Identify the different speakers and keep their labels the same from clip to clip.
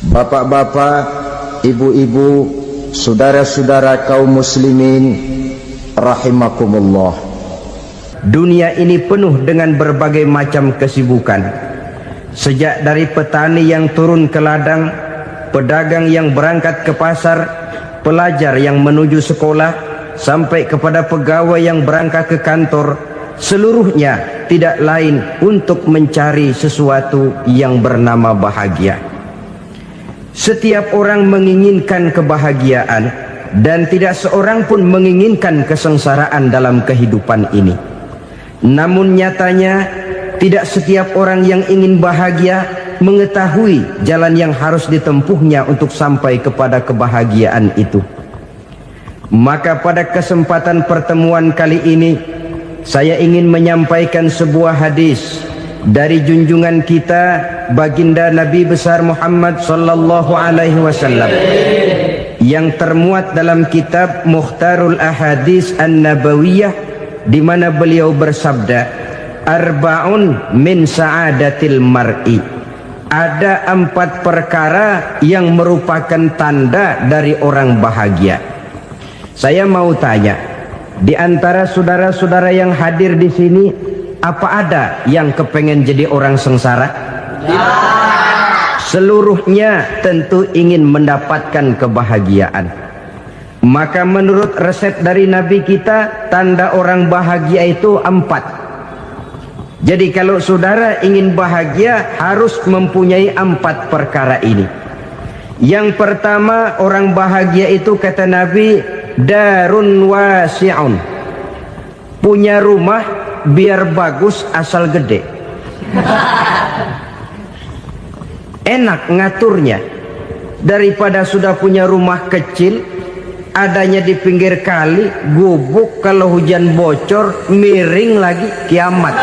Speaker 1: Bapak-bapak, ibu-ibu, saudara-saudara kaum muslimin rahimakumullah.
Speaker 2: Dunia ini penuh dengan berbagai macam kesibukan. Sejak dari petani yang turun ke ladang, pedagang yang berangkat ke pasar, pelajar yang menuju sekolah, sampai kepada pegawai yang berangkat ke kantor, seluruhnya tidak lain untuk mencari sesuatu yang bernama bahagia. Setiap orang menginginkan kebahagiaan, dan tidak seorang pun menginginkan kesengsaraan dalam kehidupan ini. Namun nyatanya tidak setiap orang yang ingin bahagia mengetahui jalan yang harus ditempuhnya untuk sampai kepada kebahagiaan itu. Maka pada kesempatan pertemuan kali ini, saya ingin menyampaikan sebuah hadis dari junjungan kita baginda Nabi besar Muhammad sallallahu alaihi wasallam yang termuat dalam kitab Mukhtarul Ahadits An-Nabawiyah, di mana beliau bersabda, arba'un min sa'adatil mar'i. Ada 4 perkara yang merupakan tanda dari orang bahagia. Saya mau tanya, di antara saudara-saudara yang hadir di sini, apa ada yang kepengen jadi orang sengsara? Ya. Seluruhnya tentu ingin mendapatkan kebahagiaan. Maka menurut resep dari Nabi kita, tanda orang bahagia itu 4. Jadi kalau saudara ingin bahagia, harus mempunyai 4 perkara ini. Yang pertama, orang bahagia itu kata Nabi, darun wasi'un. Punya rumah biar bagus asal gede. Enak ngaturnya, daripada sudah punya rumah kecil, adanya di pinggir kali, gubuk, kalau hujan bocor, miring lagi, kiamat.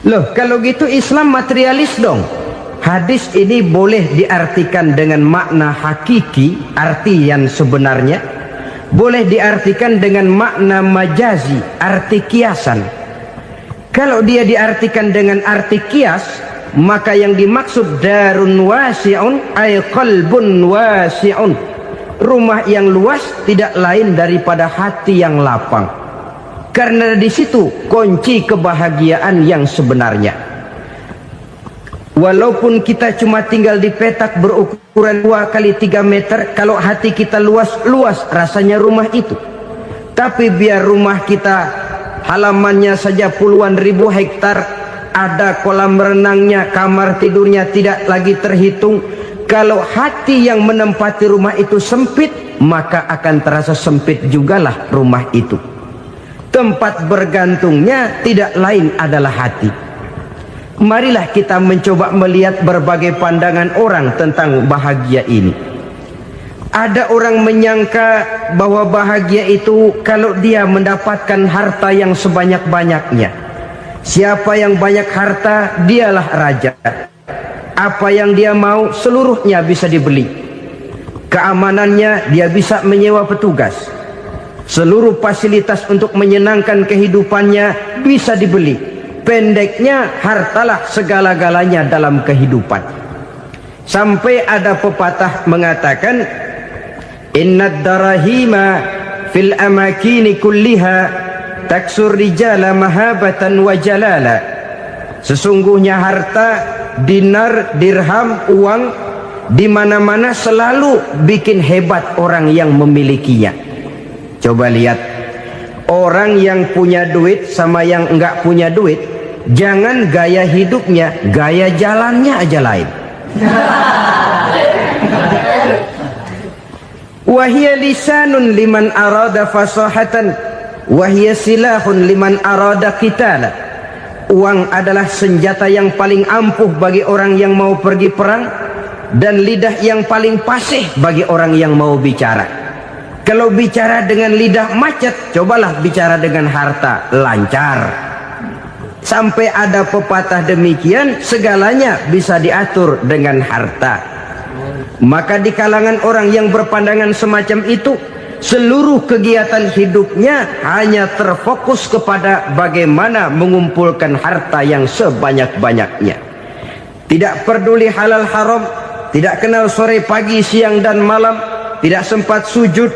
Speaker 2: Loh, kalau gitu Islam materialis dong. Hadis ini boleh diartikan dengan makna hakiki, arti yang sebenarnya. Boleh diartikan dengan makna majazi, arti kiasan. Kalau dia diartikan dengan arti kias, maka yang dimaksud darun wasi'un ay qalbun wasi'un. Rumah yang luas tidak lain daripada hati yang lapang. Karena di situ kunci kebahagiaan yang sebenarnya. Walaupun kita cuma tinggal di petak berukuran 2 kali 3 meter, kalau hati kita luas-luas rasanya rumah itu. Tapi biar rumah kita halamannya saja puluhan ribu hektar, ada kolam renangnya, kamar tidurnya tidak lagi terhitung. Kalau hati yang menempati rumah itu sempit, maka akan terasa sempit jugalah rumah itu. Tempat bergantungnya tidak lain adalah hati. Marilah kita mencoba melihat berbagai pandangan orang tentang bahagia ini. Ada orang menyangka bahwa bahagia itu kalau dia mendapatkan harta yang sebanyak-banyaknya. Siapa yang banyak harta, dialah raja. Apa yang dia mau, seluruhnya bisa dibeli. Keamanannya, dia bisa menyewa petugas. Seluruh fasilitas untuk menyenangkan kehidupannya bisa dibeli. Pendeknya, hartalah segala-galanya dalam kehidupan. Sampai ada pepatah mengatakan, innad darahima fil amakini kulliha taksur rijala mahabatan wa jalala. Sesungguhnya harta, dinar, dirham, uang, di mana-mana selalu bikin hebat orang yang memilikinya. Coba lihat, orang yang punya duit sama yang enggak punya duit, jangan gaya hidupnya, gaya jalannya aja lain. Wahia lisanun liman arada fasahatan, wahia silahun liman arada qitala. Uang adalah senjata yang paling ampuh bagi orang yang mau pergi perang, dan lidah yang paling fasih bagi orang yang mau bicara. Kalau bicara dengan lidah macet, cobalah bicara dengan harta, lancar. Sampai ada pepatah demikian, segalanya bisa diatur dengan harta. Maka di kalangan orang yang berpandangan semacam itu, seluruh kegiatan hidupnya hanya terfokus kepada bagaimana mengumpulkan harta yang sebanyak-banyaknya. tidak peduli halal haram, tidak kenal sore pagi siang dan malam, tidak sempat sujud,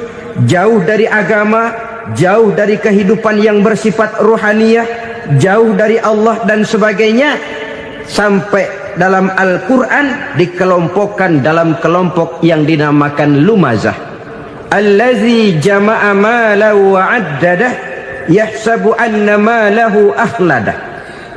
Speaker 2: jauh dari agama, jauh dari kehidupan yang bersifat ruhaniyah, jauh dari Allah dan sebagainya, sampai dalam Al-Quran dikelompokkan dalam kelompok yang dinamakan lumazah. Allazi jama'a malahu wa 'addadah yahsabu anna malahu akhladah.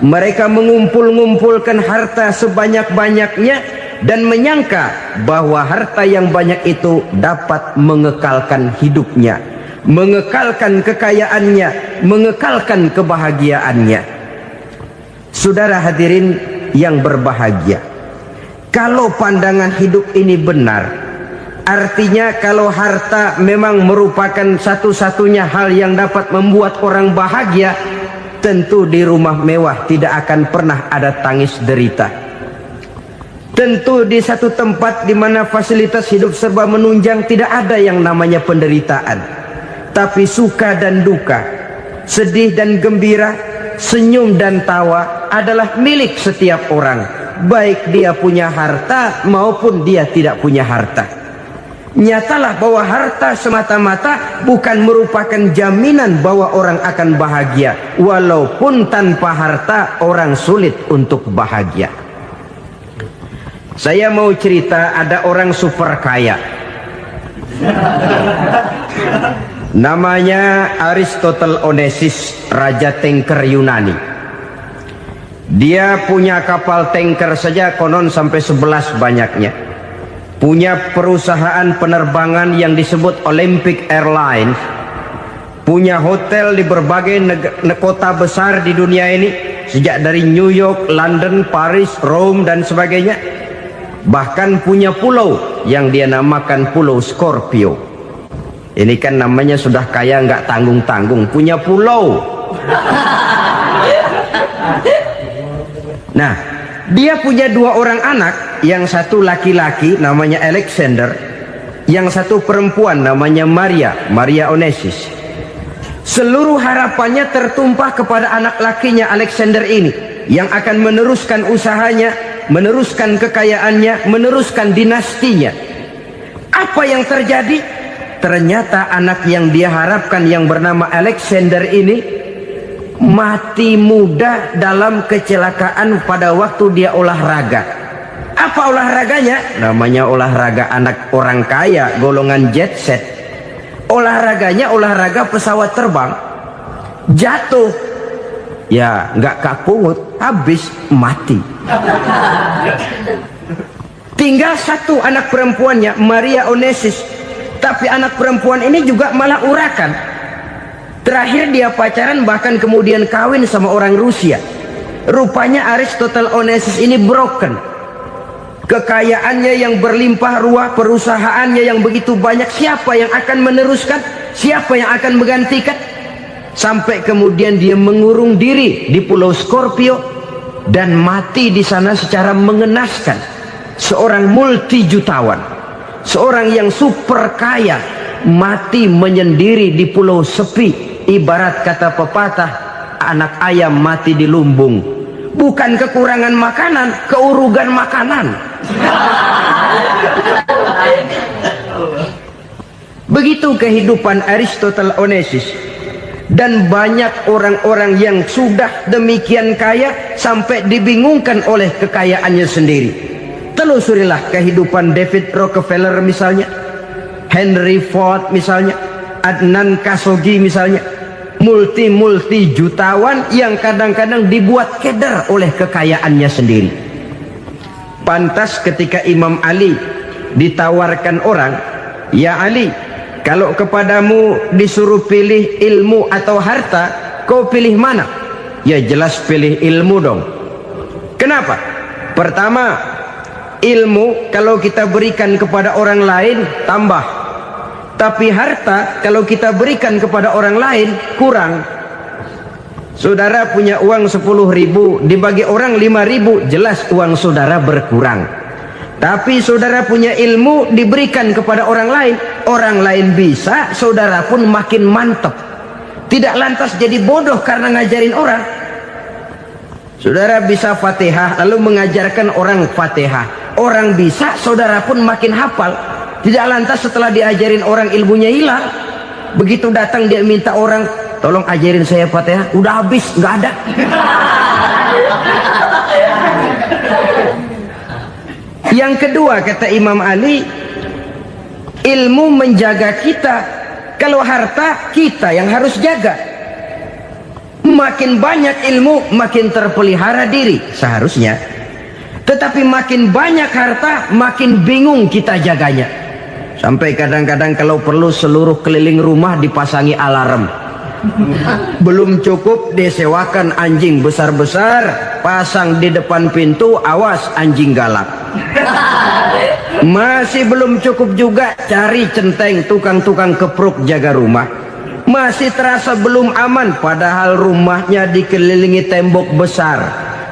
Speaker 2: Mereka mengumpul-ngumpulkan harta sebanyak-banyaknya dan menyangka bahwa harta yang banyak itu dapat mengekalkan hidupnya, mengekalkan kekayaannya, mengekalkan kebahagiaannya. Saudara hadirin yang berbahagia, kalau pandangan hidup ini benar, artinya kalau harta memang merupakan satu-satunya hal yang dapat membuat orang bahagia, tentu di rumah mewah tidak akan pernah ada tangis derita. Tentu di satu tempat di mana fasilitas hidup serba menunjang tidak ada yang namanya penderitaan. Tapi suka dan duka, sedih dan gembira, senyum dan tawa adalah milik setiap orang, baik dia punya harta maupun dia tidak punya harta. Nyatalah bahwa harta semata-mata bukan merupakan jaminan bahwa orang akan bahagia, walaupun tanpa harta orang sulit untuk bahagia. Saya mau cerita, ada orang super kaya, namanya Aristotle Onesimus, raja tanker Yunani. Dia punya kapal tanker saja konon sampai 11 banyaknya. Punya perusahaan penerbangan yang disebut Olympic Airlines. Punya hotel di berbagai kota besar di dunia ini, sejak dari New York, London, Paris, Rome dan sebagainya. Bahkan punya pulau yang dia namakan Pulau Scorpio. Ini kan namanya sudah kaya nggak tanggung-tanggung, punya pulau. Nah, dia punya 2 orang anak, yang satu laki-laki namanya Alexander, yang satu perempuan namanya Maria Onesimus. Seluruh harapannya tertumpah kepada anak lakinya Alexander ini, yang akan meneruskan usahanya, meneruskan kekayaannya, meneruskan dinastinya. Apa yang terjadi? Ternyata anak yang dia harapkan yang bernama Alexander ini mati muda dalam kecelakaan pada waktu dia olahraga. Apa olahraganya? Namanya olahraga anak orang kaya, golongan jet set. Olahraganya olahraga pesawat terbang. Jatuh, ya nggak kapungut, habis mati. Tinggal satu anak perempuannya, Maria Onesimus. Tapi anak perempuan ini juga malah urakan. Terakhir dia pacaran, bahkan kemudian kawin sama orang Rusia. Rupanya Aristotle Onesimus ini broken. Kekayaannya yang berlimpah ruah, perusahaannya yang begitu banyak, siapa yang akan meneruskan? Siapa yang akan menggantikan? Sampai kemudian dia mengurung diri di Pulau Scorpio dan mati di sana secara mengenaskan. Seorang multi jutawan, seorang yang super kaya, mati menyendiri di pulau sepi. Ibarat kata pepatah, anak ayam mati di lumbung. Bukan kekurangan makanan, keurugan makanan. Begitu kehidupan Aristotle Onesimus. Dan banyak orang-orang yang sudah demikian kaya sampai dibingungkan oleh kekayaannya sendiri. Telusurilah kehidupan David Rockefeller misalnya, Henry Ford misalnya, Adnan Khashoggi misalnya. Multi jutawan yang kadang-kadang dibuat keder oleh kekayaannya sendiri. Pantas ketika Imam Ali ditawarkan orang, "Ya Ali, kalau kepadamu disuruh pilih ilmu atau harta, kau pilih mana?" Ya jelas pilih ilmu dong. Kenapa? Pertama, ilmu kalau kita berikan kepada orang lain tambah. Tapi harta kalau kita berikan kepada orang lain kurang. Saudara punya uang 10.000, dibagi orang 5.000, jelas uang saudara berkurang. Tapi saudara punya ilmu, diberikan kepada orang lain bisa, saudara pun makin mantap. Tidak lantas jadi bodoh karena ngajarin orang. Saudara bisa Fatihah lalu mengajarkan orang Fatihah. Orang bisa, saudara pun makin hafal. Tidak lantas setelah diajarin orang ilmunya hilang. Begitu datang dia minta orang, tolong ajarin saya Fatihah. Udah habis, nggak ada. Yang kedua kata Imam Ali, ilmu menjaga kita. Kalau harta, kita yang harus jaga. Makin banyak ilmu, makin terpelihara diri seharusnya. Tetapi makin banyak harta, makin bingung kita jaganya. Sampai kadang-kadang kalau perlu seluruh keliling rumah dipasangi alarm. Belum cukup disewakan anjing besar-besar, pasang di depan pintu, awas anjing galak. Masih belum cukup juga, cari centeng tukang-tukang kepruk jaga rumah. Masih terasa belum aman, padahal rumahnya dikelilingi tembok besar.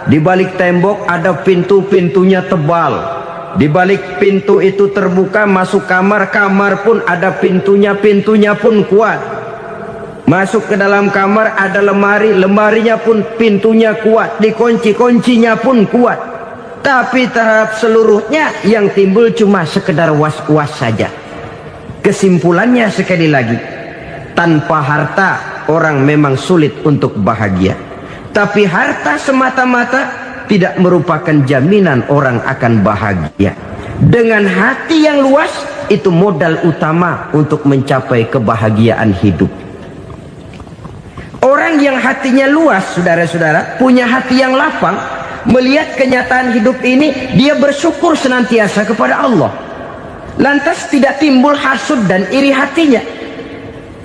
Speaker 2: Di balik tembok ada pintu-pintunya tebal. Di balik pintu itu terbuka masuk kamar, kamar pun ada pintunya, pintunya pun kuat. Masuk ke dalam kamar ada lemari, lemarinya pun pintunya kuat, dikunci, kuncinya pun kuat. Tapi terhadap seluruhnya yang timbul cuma sekedar was-was saja. Kesimpulannya sekali lagi, tanpa harta orang memang sulit untuk bahagia. Tapi harta semata-mata tidak merupakan jaminan orang akan bahagia. Dengan hati yang luas, itu modal utama untuk mencapai kebahagiaan hidup. Orang yang hatinya luas, saudara-saudara, punya hati yang lapang, melihat kenyataan hidup ini, dia bersyukur senantiasa kepada Allah. Lantas tidak timbul hasud dan iri hatinya.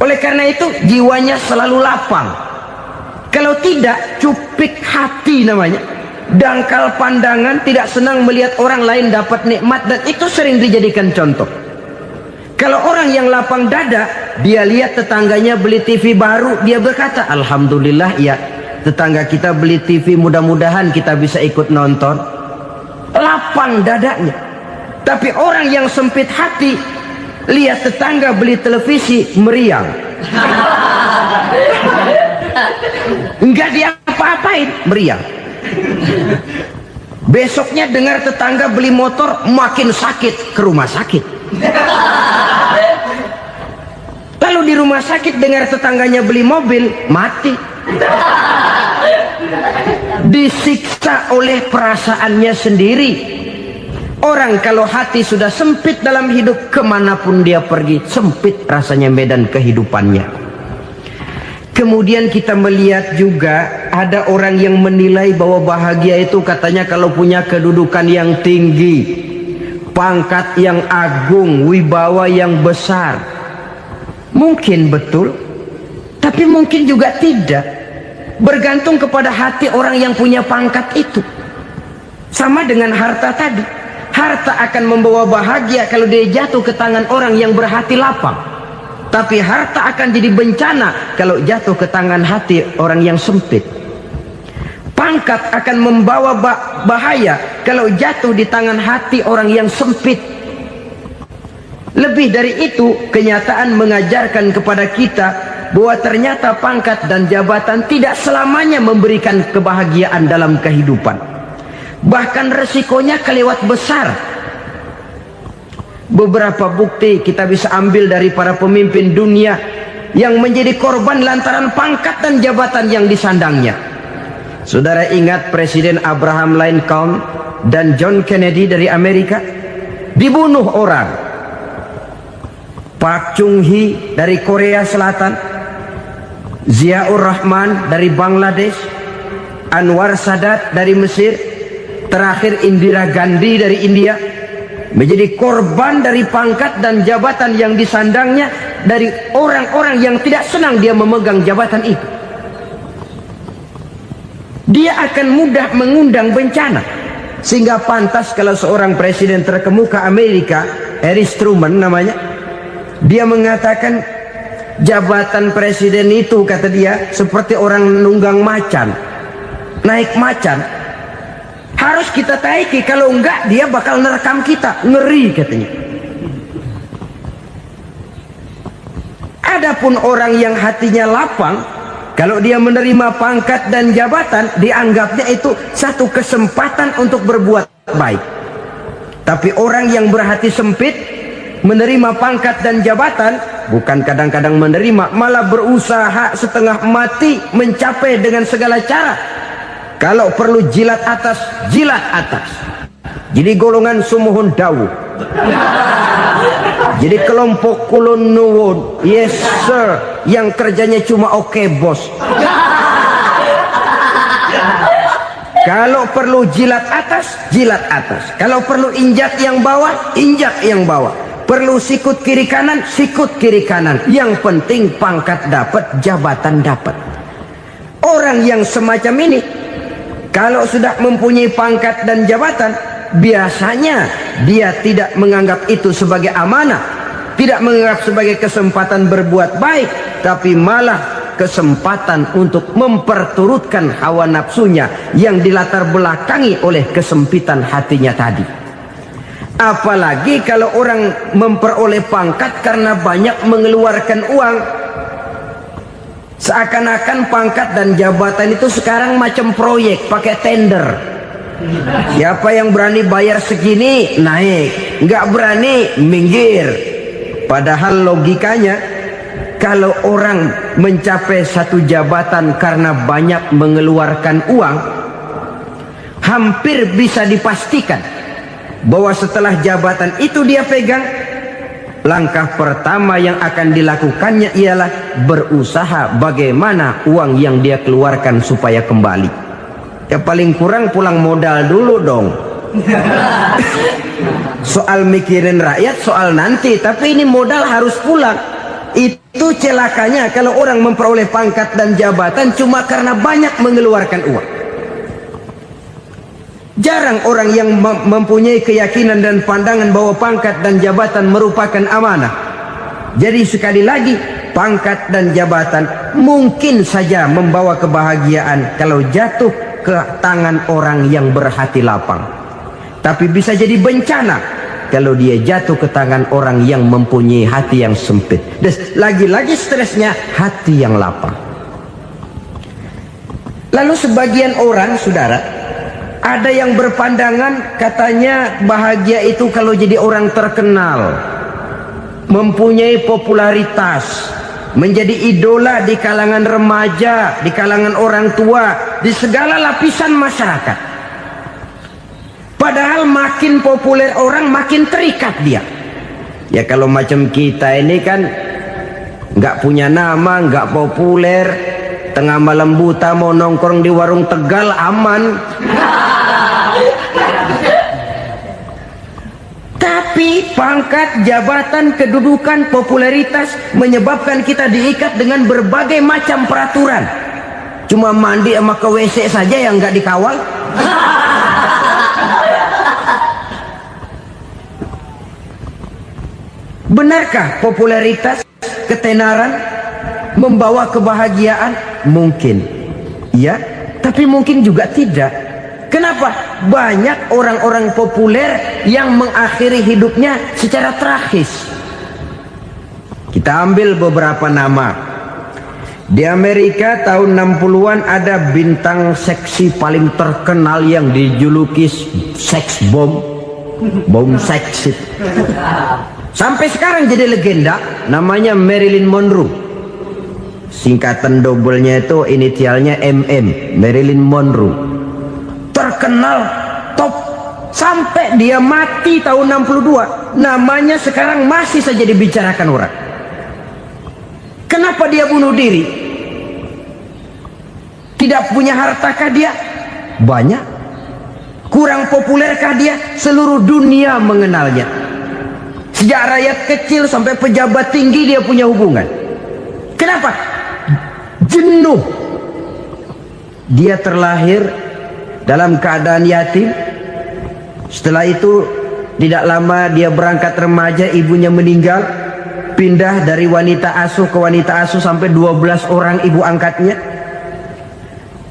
Speaker 2: Oleh karena itu jiwanya selalu lapang. Kalau tidak, cupik hati namanya, dangkal pandangan, tidak senang melihat orang lain dapat nikmat, dan itu sering dijadikan contoh. Kalau orang yang lapang dada, dia lihat tetangganya beli TV baru, dia berkata, alhamdulillah ya, tetangga kita beli TV, mudah-mudahan kita bisa ikut nonton. Lapang dadanya. Tapi orang yang sempit hati, lihat tetangga beli televisi, meriang. Enggak diapa-apain, meriang. Besoknya dengar tetangga beli motor, makin sakit, ke rumah sakit. Lalu di rumah sakit dengar tetangganya beli mobil, mati. Disiksa oleh perasaannya sendiri. Orang kalau hati sudah sempit dalam hidup, kemanapun dia pergi, sempit rasanya medan kehidupannya. Kemudian kita melihat juga ada orang yang menilai bahwa bahagia itu katanya kalau punya kedudukan yang tinggi, pangkat yang agung, wibawa yang besar. Mungkin betul, tapi mungkin juga tidak. Bergantung kepada hati orang yang punya pangkat itu. Sama dengan harta tadi. Harta akan membawa bahagia kalau dia jatuh ke tangan orang yang berhati lapang. Tapi harta akan jadi bencana kalau jatuh ke tangan hati orang yang sempit. Pangkat akan membawa bahaya kalau jatuh di tangan hati orang yang sempit. Lebih dari itu, kenyataan mengajarkan kepada kita bahwa ternyata pangkat dan jabatan tidak selamanya memberikan kebahagiaan dalam kehidupan. Bahkan resikonya kelewat besar. Beberapa bukti kita bisa ambil dari para pemimpin dunia yang menjadi korban lantaran pangkat dan jabatan yang disandangnya. Saudara ingat Presiden Abraham Lincoln dan John Kennedy dari Amerika? Dibunuh orang. Park Chung-hee dari Korea Selatan, Ziaur Rahman dari Bangladesh, Anwar Sadat dari Mesir, terakhir Indira Gandhi dari India, menjadi korban dari pangkat dan jabatan yang disandangnya dari orang-orang yang tidak senang dia memegang jabatan itu. Dia akan mudah mengundang bencana. Sehingga pantas kalau seorang presiden terkemuka Amerika, Harry Truman namanya, dia mengatakan jabatan presiden itu, kata dia, seperti orang nunggang macan, naik macan. Harus kita taiki, kalau enggak dia bakal nerekam kita, ngeri katanya. Adapun orang yang hatinya lapang, Kalau dia menerima pangkat dan jabatan, dianggapnya itu satu kesempatan untuk berbuat baik. Tapi orang yang berhati sempit, menerima pangkat dan jabatan, bukan kadang-kadang menerima, malah berusaha setengah mati mencapai dengan segala cara. Kalau perlu jilat atas, jilat atas. Jadi golongan sumuhun dawu. Jadi kelompok kulon nuwun, yes sir, yang kerjanya cuma oke bos. Kalau perlu jilat atas, jilat atas. Kalau perlu injak yang bawah, injak yang bawah. Perlu sikut kiri kanan, sikut kiri kanan. Yang penting pangkat dapat, jabatan dapat. Orang yang semacam ini, kalau sudah mempunyai pangkat dan jabatan, biasanya dia tidak menganggap itu sebagai amanah, tidak menganggap sebagai kesempatan berbuat baik, tapi malah kesempatan untuk memperturutkan hawa nafsunya yang dilatar belakangi oleh kesempitan hatinya tadi. Apalagi kalau orang memperoleh pangkat karena banyak mengeluarkan uang, seakan-akan pangkat dan jabatan itu sekarang macam proyek pakai tender. Siapa yang berani bayar segini naik, nggak berani minggir. Padahal logikanya, kalau orang mencapai satu jabatan karena banyak mengeluarkan uang, hampir bisa dipastikan bahwa setelah jabatan itu dia pegang, langkah pertama yang akan dilakukannya ialah berusaha bagaimana uang yang dia keluarkan supaya kembali. Ya paling kurang pulang modal dulu dong. Soal mikirin rakyat soal nanti, tapi ini modal harus pulang. Itu celakanya kalau orang memperoleh pangkat dan jabatan cuma karena banyak mengeluarkan uang. Jarang orang yang mempunyai keyakinan dan pandangan bahwa pangkat dan jabatan merupakan amanah. Jadi sekali lagi, pangkat dan jabatan mungkin saja membawa kebahagiaan kalau jatuh ke tangan orang yang berhati lapang. Tapi bisa jadi bencana kalau dia jatuh ke tangan orang yang mempunyai hati yang sempit. Dan lagi-lagi stresnya hati yang lapang. Lalu sebagian orang, saudara, ada yang berpandangan katanya bahagia itu kalau jadi orang terkenal, mempunyai popularitas, menjadi idola di kalangan remaja, di kalangan orang tua, di segala lapisan masyarakat. Padahal makin populer orang, makin terikat dia. Ya kalau macam kita ini kan nggak punya nama, nggak populer, tengah malam buta mau nongkrong di warung Tegal aman. Tapi pangkat, jabatan, kedudukan, popularitas menyebabkan kita diikat dengan berbagai macam peraturan. Cuma mandi sama ke WC saja yang nggak dikawal. Benarkah popularitas, ketenaran membawa kebahagiaan? Mungkin, ya, tapi mungkin juga tidak. Kenapa? Banyak orang-orang populer yang mengakhiri hidupnya secara tragis. Kita ambil beberapa nama. Di Amerika tahun 60-an ada bintang seksi paling terkenal yang dijuluki sex bomb. Bom seks. Sampai sekarang jadi legenda, namanya Marilyn Monroe. Singkatan dobelnya itu inisialnya MM, Marilyn Monroe. Terkenal top sampai dia mati tahun 62, namanya sekarang masih saja dibicarakan orang. Kenapa dia bunuh diri? Tidak punya hartakah dia? Banyak. Kurang populerkah dia? Seluruh dunia mengenalnya. Sejak rakyat kecil sampai pejabat tinggi dia punya hubungan. Kenapa? Jenuh. Dia terlahir dalam keadaan yatim. Setelah itu tidak lama dia berangkat remaja, ibunya meninggal, pindah dari wanita asuh ke wanita asuh sampai 12 orang ibu angkatnya.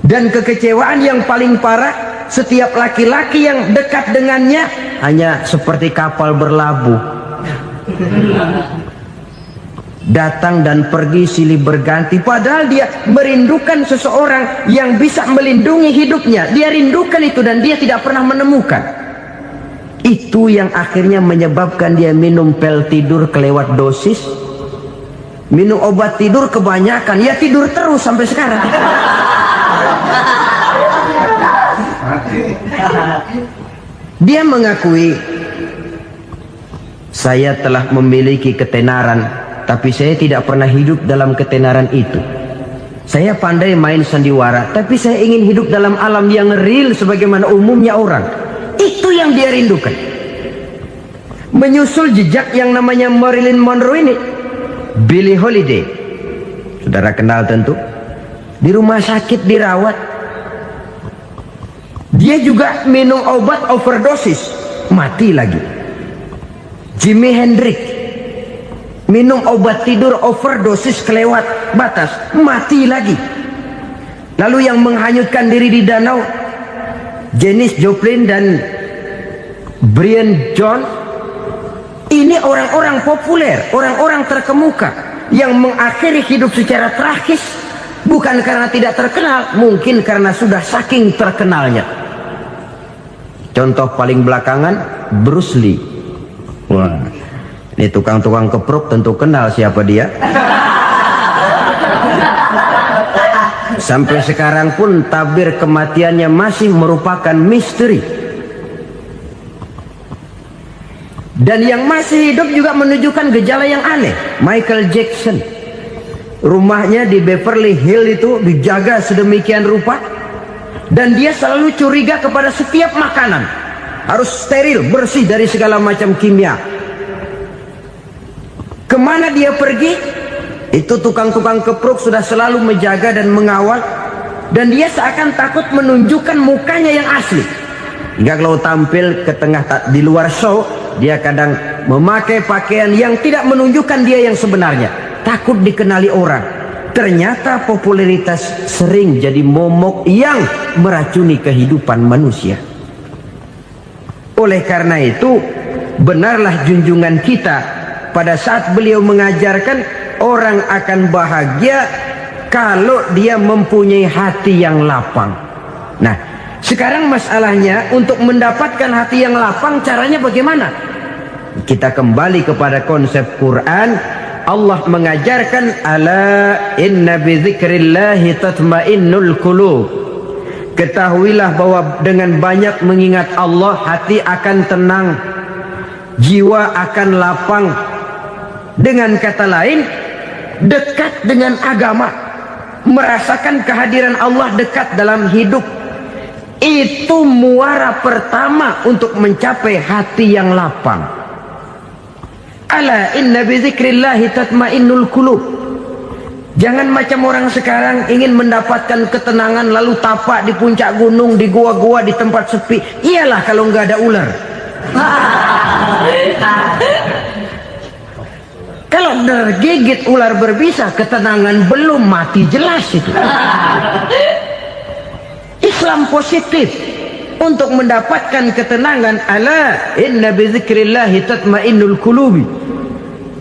Speaker 2: Dan kekecewaan yang paling parah, setiap laki-laki yang dekat dengannya hanya seperti kapal berlabuh. datang dan pergi silih berganti, padahal dia merindukan seseorang yang bisa melindungi hidupnya. Dia rindukan itu dan dia tidak pernah menemukan. Itu yang akhirnya menyebabkan dia minum pil tidur kelewat dosis, minum obat tidur kebanyakan, ya tidur terus sampai sekarang. Dia mengakui, saya telah memiliki ketenaran, tapi saya tidak pernah hidup dalam ketenaran itu. Saya pandai main sandiwara, tapi saya ingin hidup dalam alam yang real sebagaimana umumnya orang. Itu yang dia rindukan. Menyusul jejak yang namanya Marilyn Monroe ini, Billie Holiday, saudara kenal tentu, di rumah sakit dirawat. Dia juga minum obat overdosis, mati lagi. Jimi Hendrix minum obat tidur overdosis kelewat batas, mati lagi. Lalu yang menghanyutkan diri di danau, Janis Joplin dan Brian Jones. Ini orang-orang populer, orang-orang terkemuka yang mengakhiri hidup secara tragis, bukan karena tidak terkenal, mungkin karena sudah saking terkenalnya. Contoh paling belakangan, Bruce Lee. Wah, ini tukang-tukang keprok tentu kenal siapa dia. Sampai sekarang pun tabir kematiannya masih merupakan misteri. Dan yang masih hidup juga menunjukkan gejala yang aneh. Michael Jackson, rumahnya di Beverly Hills itu dijaga sedemikian rupa, dan dia selalu curiga kepada setiap makanan harus steril, bersih dari segala macam kimia. Kemana dia pergi, itu tukang-tukang keprok sudah selalu menjaga dan mengawal, dan dia seakan takut menunjukkan mukanya yang asli. Hingga kalau tampil ke tengah di luar show, dia kadang memakai pakaian yang tidak menunjukkan dia yang sebenarnya, takut dikenali orang. Ternyata popularitas sering jadi momok yang meracuni kehidupan manusia. Oleh karena itu, benarlah junjungan kita pada saat beliau mengajarkan orang akan bahagia kalau dia mempunyai hati yang lapang. Nah, sekarang masalahnya untuk mendapatkan hati yang lapang, caranya bagaimana? Kita kembali kepada konsep Quran. Allah mengajarkan, ala inna bi dzikrillahi tatmainnul qulub. Ketahuilah bahwa dengan banyak mengingat Allah, hati akan tenang, jiwa akan lapang. Dengan kata lain, dekat dengan agama, merasakan kehadiran Allah dekat dalam hidup, itu muara pertama untuk mencapai hati yang lapang. Ala inna bi dzikrillahi tatmainnul qulub. Jangan macam orang sekarang ingin mendapatkan ketenangan lalu tapak di puncak gunung, di gua-gua, di tempat sepi. Iyalah kalau nggak ada ular. Kalau tergigit ular berbisa, ketenangan belum, mati jelas itu. Islam positif untuk mendapatkan ketenangan. Ala inna bi dzikrillahi tatmainnul qulubi.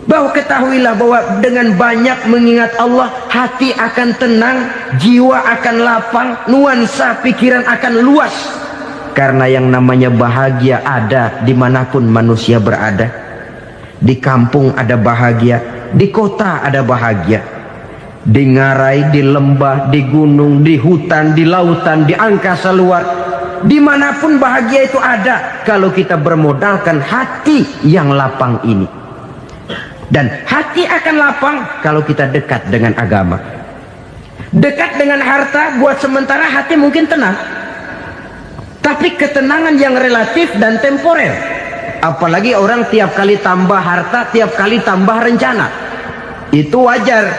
Speaker 2: Bahwa ketahuilah bahwa dengan banyak mengingat Allah, hati akan tenang, jiwa akan lapang, nuansa pikiran akan luas. Karena yang namanya bahagia ada dimanapun manusia berada. Di kampung ada bahagia, di kota ada bahagia, di ngarai, di lembah, di gunung, di hutan, di lautan, di angkasa luar, dimanapun bahagia itu ada kalau kita bermodalkan hati yang lapang ini. Dan hati akan lapang kalau kita dekat dengan agama. Dekat dengan harta buat sementara hati mungkin tenang, tapi ketenangan yang relatif dan temporer. Apalagi orang tiap kali tambah harta, tiap kali tambah rencana, itu wajar.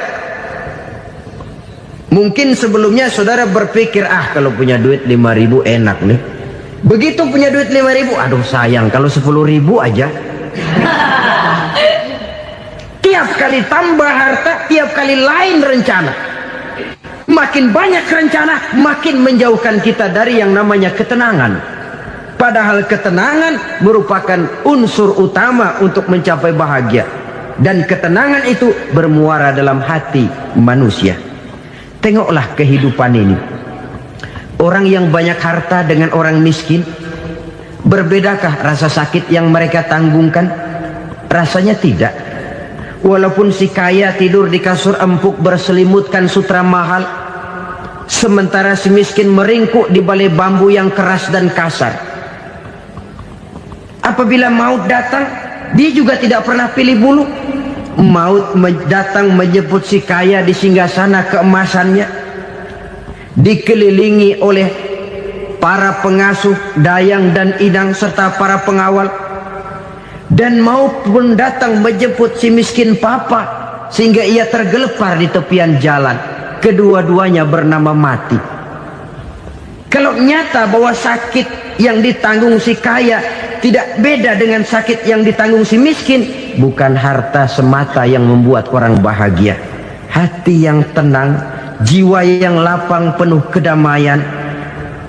Speaker 2: Mungkin sebelumnya saudara berpikir, kalau punya duit 5.000 enak nih. Begitu punya duit 5.000, aduh sayang kalau 10.000 aja. Tiap kali tambah harta, tiap kali lain rencana. Makin banyak rencana, makin menjauhkan kita dari yang namanya ketenangan. Padahal ketenangan merupakan unsur utama untuk mencapai bahagia. dan ketenangan itu bermuara dalam hati manusia. Tengoklah kehidupan ini. Orang yang banyak harta dengan orang miskin, berbedakah rasa sakit yang mereka tanggungkan? Rasanya tidak. Walaupun si kaya tidur di kasur empuk berselimutkan sutra mahal, sementara si miskin meringkuk di balai bambu yang keras dan kasar. Apabila maut datang, dia juga tidak pernah pilih bulu. Maut datang menjemput si kaya di singgasana keemasannya, dikelilingi oleh para pengasuh, dayang dan idang serta para pengawal. Dan maut pun datang menjemput si miskin papa, sehingga ia tergelepar di tepian jalan. Kedua-duanya bernama mati. Kalau nyata bahwa sakit yang ditanggung si kaya tidak beda dengan sakit yang ditanggung si miskin, bukan harta semata yang membuat orang bahagia. Hati yang tenang, jiwa yang lapang penuh kedamaian,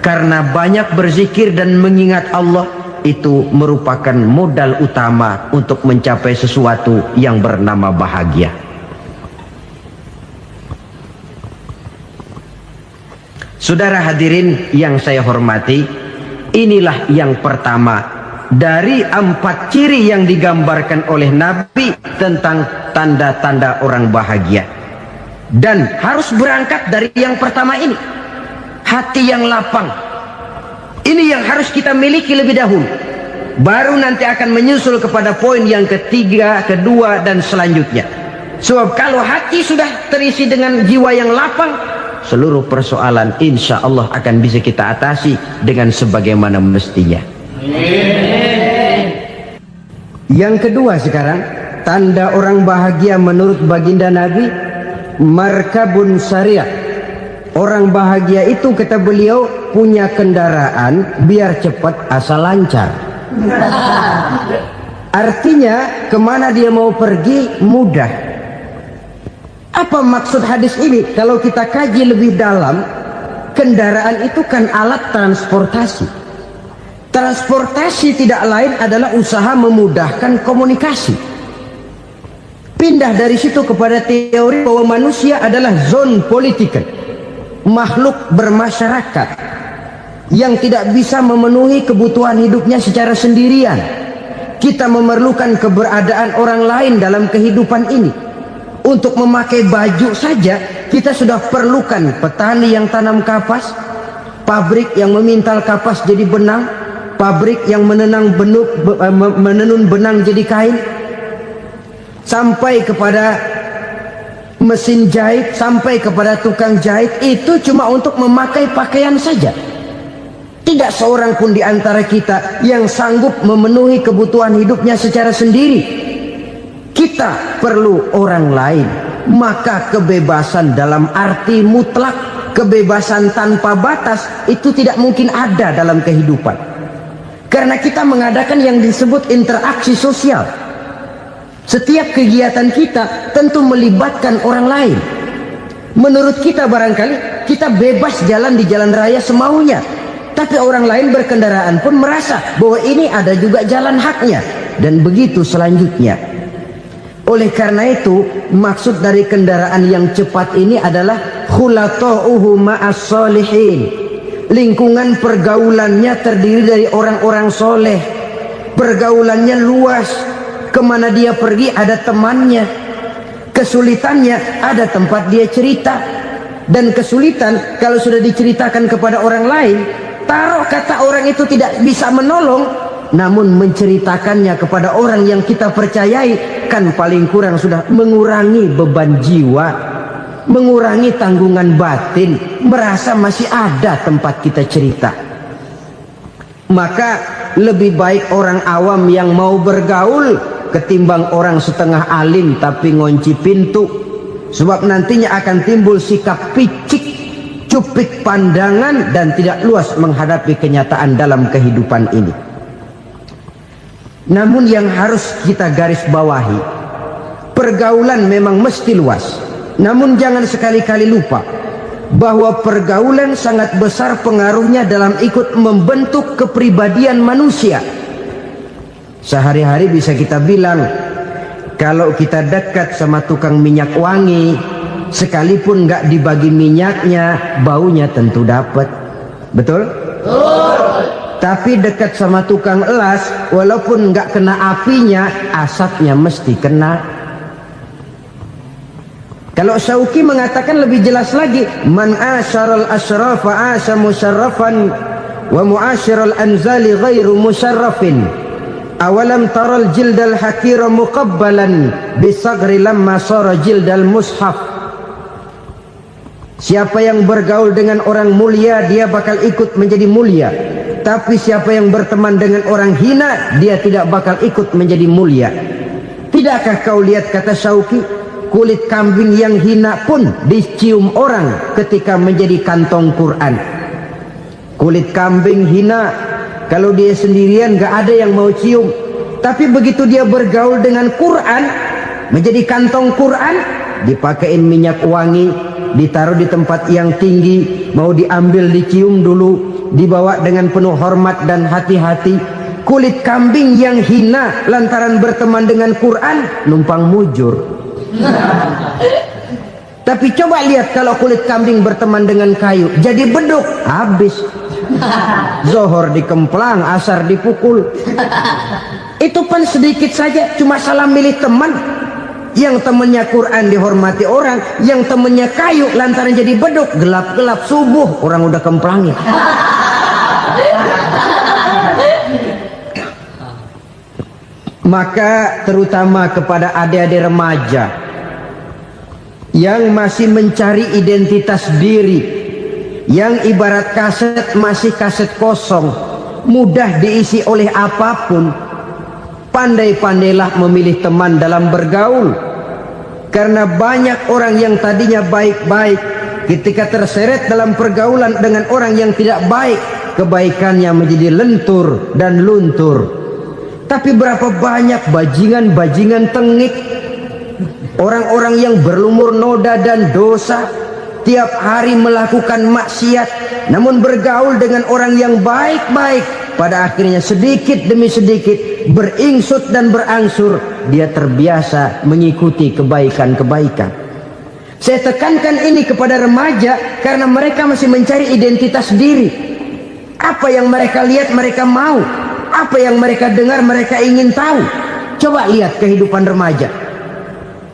Speaker 2: karena banyak berzikir dan mengingat Allah, itu merupakan modal utama untuk mencapai sesuatu yang bernama bahagia. Saudara hadirin yang saya hormati, inilah yang pertama dari 4 ciri yang digambarkan oleh Nabi tentang tanda-tanda orang bahagia. Dan harus berangkat dari yang pertama ini, hati yang lapang. Ini yang harus kita miliki lebih dahulu, baru nanti akan menyusul kepada poin yang ketiga, kedua dan selanjutnya. Sebab kalau hati sudah terisi dengan jiwa yang lapang, seluruh persoalan insya Allah akan bisa kita atasi dengan sebagaimana mestinya. Yang kedua sekarang, tanda orang bahagia menurut baginda Nabi, markabun syariah. Orang bahagia itu, kata beliau, punya kendaraan biar cepat asal lancar. Artinya kemana dia mau pergi mudah. Apa maksud hadis ini? Kalau kita kaji lebih dalam, kendaraan itu kan alat transportasi. Transportasi tidak lain adalah usaha memudahkan komunikasi. Pindah dari situ kepada teori bahwa manusia adalah zon political, makhluk bermasyarakat yang tidak bisa memenuhi kebutuhan hidupnya secara sendirian. Kita memerlukan keberadaan orang lain dalam kehidupan ini. Untuk memakai baju saja kita sudah perlukan petani yang tanam kapas, pabrik yang memintal kapas jadi benang, pabrik yang menenun benang jadi kain, sampai kepada mesin jahit, sampai kepada tukang jahit. Itu cuma untuk memakai pakaian saja. Tidak seorang pun di antara kita yang sanggup memenuhi kebutuhan hidupnya secara sendiri. Kita perlu orang lain. Maka kebebasan dalam arti mutlak, kebebasan tanpa batas, itu tidak mungkin ada dalam kehidupan. Karena kita mengadakan yang disebut interaksi sosial. Setiap kegiatan kita tentu melibatkan orang lain. Menurut kita barangkali kita bebas jalan di jalan raya semaunya, tapi orang lain berkendaraan pun merasa bahwa ini ada juga jalan haknya, dan begitu selanjutnya. Oleh karena itu, maksud dari kendaraan yang cepat ini adalah khulata'uhu ma'as solihin. Lingkungan pergaulannya terdiri dari orang-orang soleh. Pergaulannya luas. Kemana dia pergi ada temannya. Kesulitannya ada tempat dia cerita. Dan kesulitan kalau sudah diceritakan kepada orang lain, taruh kata orang itu tidak bisa menolong, namun menceritakannya kepada orang yang kita percayai, kan paling kurang sudah mengurangi beban jiwa, mengurangi tanggungan batin, merasa masih ada tempat kita cerita. Maka lebih baik orang awam yang mau bergaul ketimbang orang setengah alim tapi ngunci pintu. Sebab nantinya akan timbul sikap picik, cupik pandangan, dan tidak luas menghadapi kenyataan dalam kehidupan ini. Namun yang harus kita garis bawahi, pergaulan memang mesti luas. Namun jangan sekali-kali lupa bahwa pergaulan sangat besar pengaruhnya dalam ikut membentuk kepribadian manusia. Sehari-hari bisa kita bilang kalau kita dekat sama tukang minyak wangi, sekalipun nggak dibagi minyaknya, baunya tentu dapat. Betul? Tapi dekat sama tukang elas, walaupun nggak kena apinya, asapnya mesti kena. Kalau Syauqi mengatakan lebih jelas lagi, man asyaral asrafa asa musyarrafan wa muasyiral anzali ghairu musyarrafin. Awalam taral jildal hakira muqabbalan bisagri lamma sara jildal mushaf. Siapa yang bergaul dengan orang mulia, dia bakal ikut menjadi mulia. Tapi siapa yang berteman dengan orang hina, dia tidak bakal ikut menjadi mulia. Tidakkah kau lihat, kata Syauqi, kulit kambing yang hina pun dicium orang ketika menjadi kantong Quran. Kulit kambing hina, kalau dia sendirian gak ada yang mau cium. Tapi begitu dia bergaul dengan Quran, menjadi kantong Quran, dipakein minyak wangi, ditaruh di tempat yang tinggi, mau diambil dicium dulu, dibawa dengan penuh hormat dan hati-hati. Kulit kambing yang hina lantaran berteman dengan Quran, numpang mujur. Tapi coba lihat kalau kulit kambing berteman dengan kayu, jadi beduk, habis. Zohor dikemplang, asar dipukul. Itu pun sedikit saja, cuma salah milih teman. Yang temannya Quran dihormati orang, yang temannya kayu lantaran jadi beduk, gelap-gelap subuh orang udah kemplangnya. Maka terutama kepada adik-adik remaja yang masih mencari identitas diri, yang ibarat kaset masih kaset kosong, mudah diisi oleh apapun, pandai-pandailah memilih teman dalam bergaul. Karena banyak orang yang tadinya baik-baik, ketika terseret dalam pergaulan dengan orang yang tidak baik, kebaikannya menjadi lentur dan luntur. Tapi berapa banyak bajingan-bajingan tengik, orang-orang yang berlumur noda dan dosa, tiap hari melakukan maksiat, namun bergaul dengan orang yang baik-baik, pada akhirnya sedikit demi sedikit beringsut dan berangsur dia terbiasa mengikuti kebaikan-kebaikan. Saya tekankan ini kepada remaja karena mereka masih mencari identitas diri. Apa yang mereka lihat mereka mau, apa yang mereka dengar mereka ingin tahu. Coba lihat kehidupan remaja.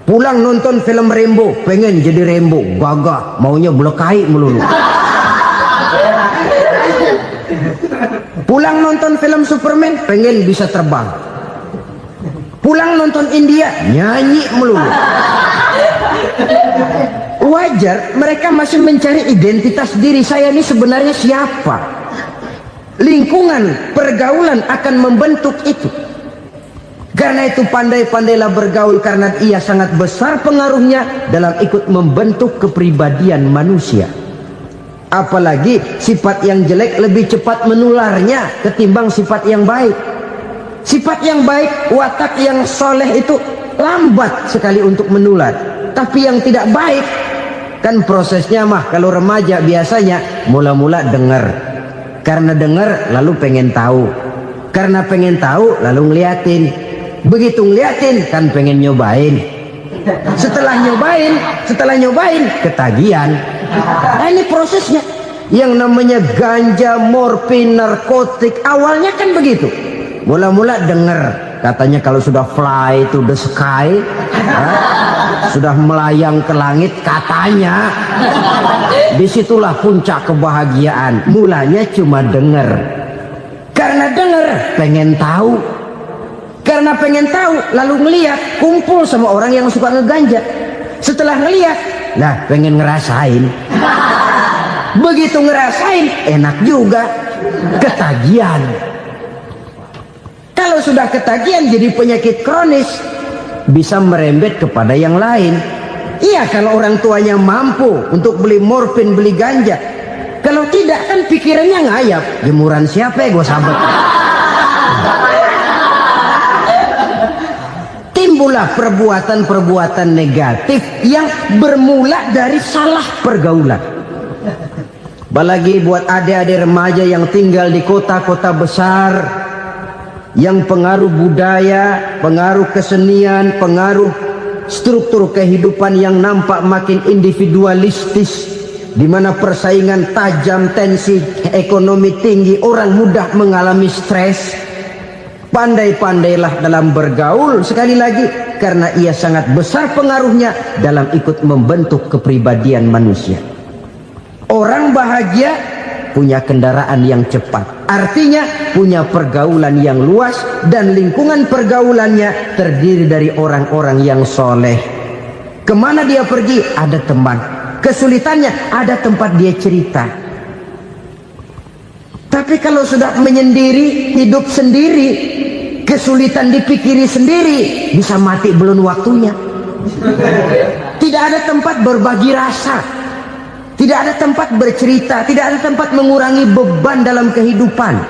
Speaker 2: Pulang nonton film Rambo, pengen jadi Rambo, gagah, maunya belekai melulu. Pulang nonton film Superman, pengen bisa terbang. Pulang nonton India, nyanyi melulu. Wajar, mereka masih mencari identitas diri. Saya ini sebenarnya siapa? Lingkungan, pergaulan akan membentuk itu. Karena itu pandai-pandailah bergaul, karena ia sangat besar pengaruhnya dalam ikut membentuk kepribadian manusia. Apalagi sifat yang jelek lebih cepat menularnya ketimbang sifat yang baik. Sifat yang baik, watak yang soleh itu lambat sekali untuk menular. Tapi yang tidak baik, kan prosesnya mah kalau remaja biasanya mula-mula dengar. Karena dengar lalu pengen tahu. Karena pengen tahu lalu ngeliatin. Begitu ngeliatin kan pengen nyobain. Setelah nyobain ketagihan. Nah, ini prosesnya. Yang namanya ganja, morfin, narkotik, awalnya kan begitu. Mula-mula dengar, katanya kalau sudah fly to the sky, sudah melayang ke langit, katanya disitulah puncak kebahagiaan. Mulanya cuma dengar. Karena dengar pengen tahu. Karena pengen tahu lalu ngeliat, kumpul sama orang yang suka ngeganja. Setelah ngeliat, lah pengen ngerasain. Begitu ngerasain enak juga, ketagihan. Kalau sudah ketagihan jadi penyakit kronis, bisa merembet kepada yang lain. Iya, kalau orang tuanya mampu untuk beli morfin, beli ganja. Kalau tidak kan pikirannya ngayap, jemuran siapa ya gue sabet. Timbullah perbuatan-perbuatan negatif yang bermula dari salah pergaulan. Apalagi buat adik-adik remaja yang tinggal di kota-kota besar, yang pengaruh budaya, pengaruh kesenian, pengaruh struktur kehidupan yang nampak makin individualistis, di mana persaingan tajam, tensi ekonomi tinggi, orang mudah mengalami stres. Pandai-pandailah dalam bergaul, sekali lagi, karena ia sangat besar pengaruhnya dalam ikut membentuk kepribadian manusia. Orang bahagia punya kendaraan yang cepat, artinya punya pergaulan yang luas, dan lingkungan pergaulannya terdiri dari orang-orang yang soleh. Kemana dia pergi, ada teman. Kesulitannya, ada tempat dia cerita. Tapi kalau sudah menyendiri, hidup sendiri, kesulitan dipikiri sendiri, bisa mati belum waktunya. Tidak ada tempat berbagi rasa, tidak ada tempat bercerita, tidak ada tempat mengurangi beban dalam kehidupan.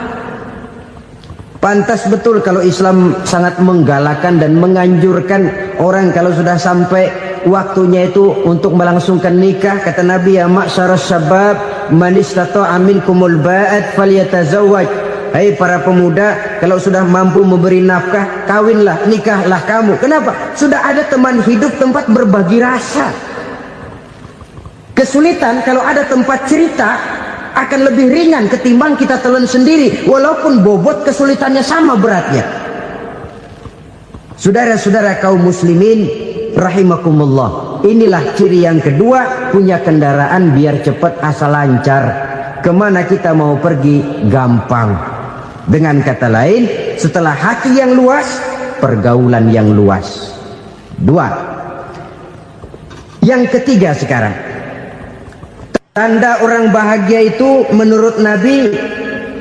Speaker 2: Pantas betul kalau Islam sangat menggalakkan dan menganjurkan orang kalau sudah sampai waktunya itu untuk melangsungkan nikah. Kata Nabi, ya ma'syaras syabab man istata'a minkumul ba'at falyatazawwaj. Hai para pemuda, kalau sudah mampu memberi nafkah, kawinlah, nikahlah kamu. Kenapa? Sudah ada teman hidup, tempat berbagi rasa. Kesulitan kalau ada tempat cerita akan lebih ringan ketimbang kita telan sendiri, walaupun bobot kesulitannya sama beratnya. Saudara-saudara kaum muslimin rahimakumullah, inilah ciri yang kedua, punya kendaraan biar cepat asal lancar. Kemana kita mau pergi gampang. Dengan kata lain, setelah hati yang luas, pergaulan yang luas. Dua. Yang ketiga sekarang, tanda orang bahagia itu menurut Nabi,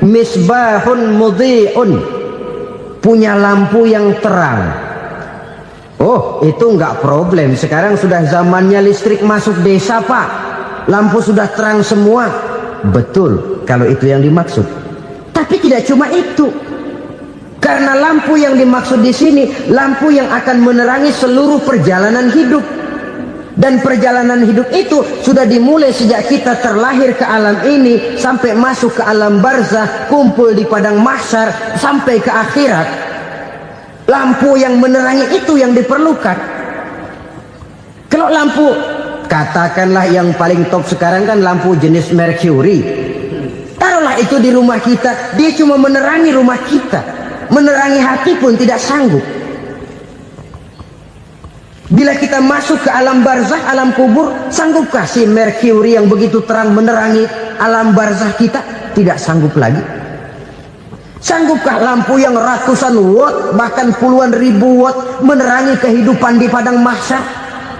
Speaker 2: misbahun mudhi'un, punya lampu yang terang. Oh, itu enggak problem. Sekarang sudah zamannya listrik masuk desa, Pak. Lampu sudah terang semua. Betul, kalau itu yang dimaksud. Tapi tidak cuma itu. Karena lampu yang dimaksud di sini, lampu yang akan menerangi seluruh perjalanan hidup. Dan perjalanan hidup itu sudah dimulai sejak kita terlahir ke alam ini, sampai masuk ke alam barzah, kumpul di padang mahsyar, sampai ke akhirat. Lampu yang menerangi itu yang diperlukan. Kalau lampu, katakanlah yang paling top sekarang kan lampu jenis Mercury. Taruhlah itu di rumah kita, dia cuma menerangi rumah kita, menerangi hati pun tidak sanggup. Bila kita masuk ke alam barzah, alam kubur, sanggupkah si Mercury yang begitu terang menerangi alam barzah kita? Tidak sanggup lagi. Sanggupkah lampu yang ratusan watt, bahkan puluhan ribu watt menerangi kehidupan di padang mahsyar?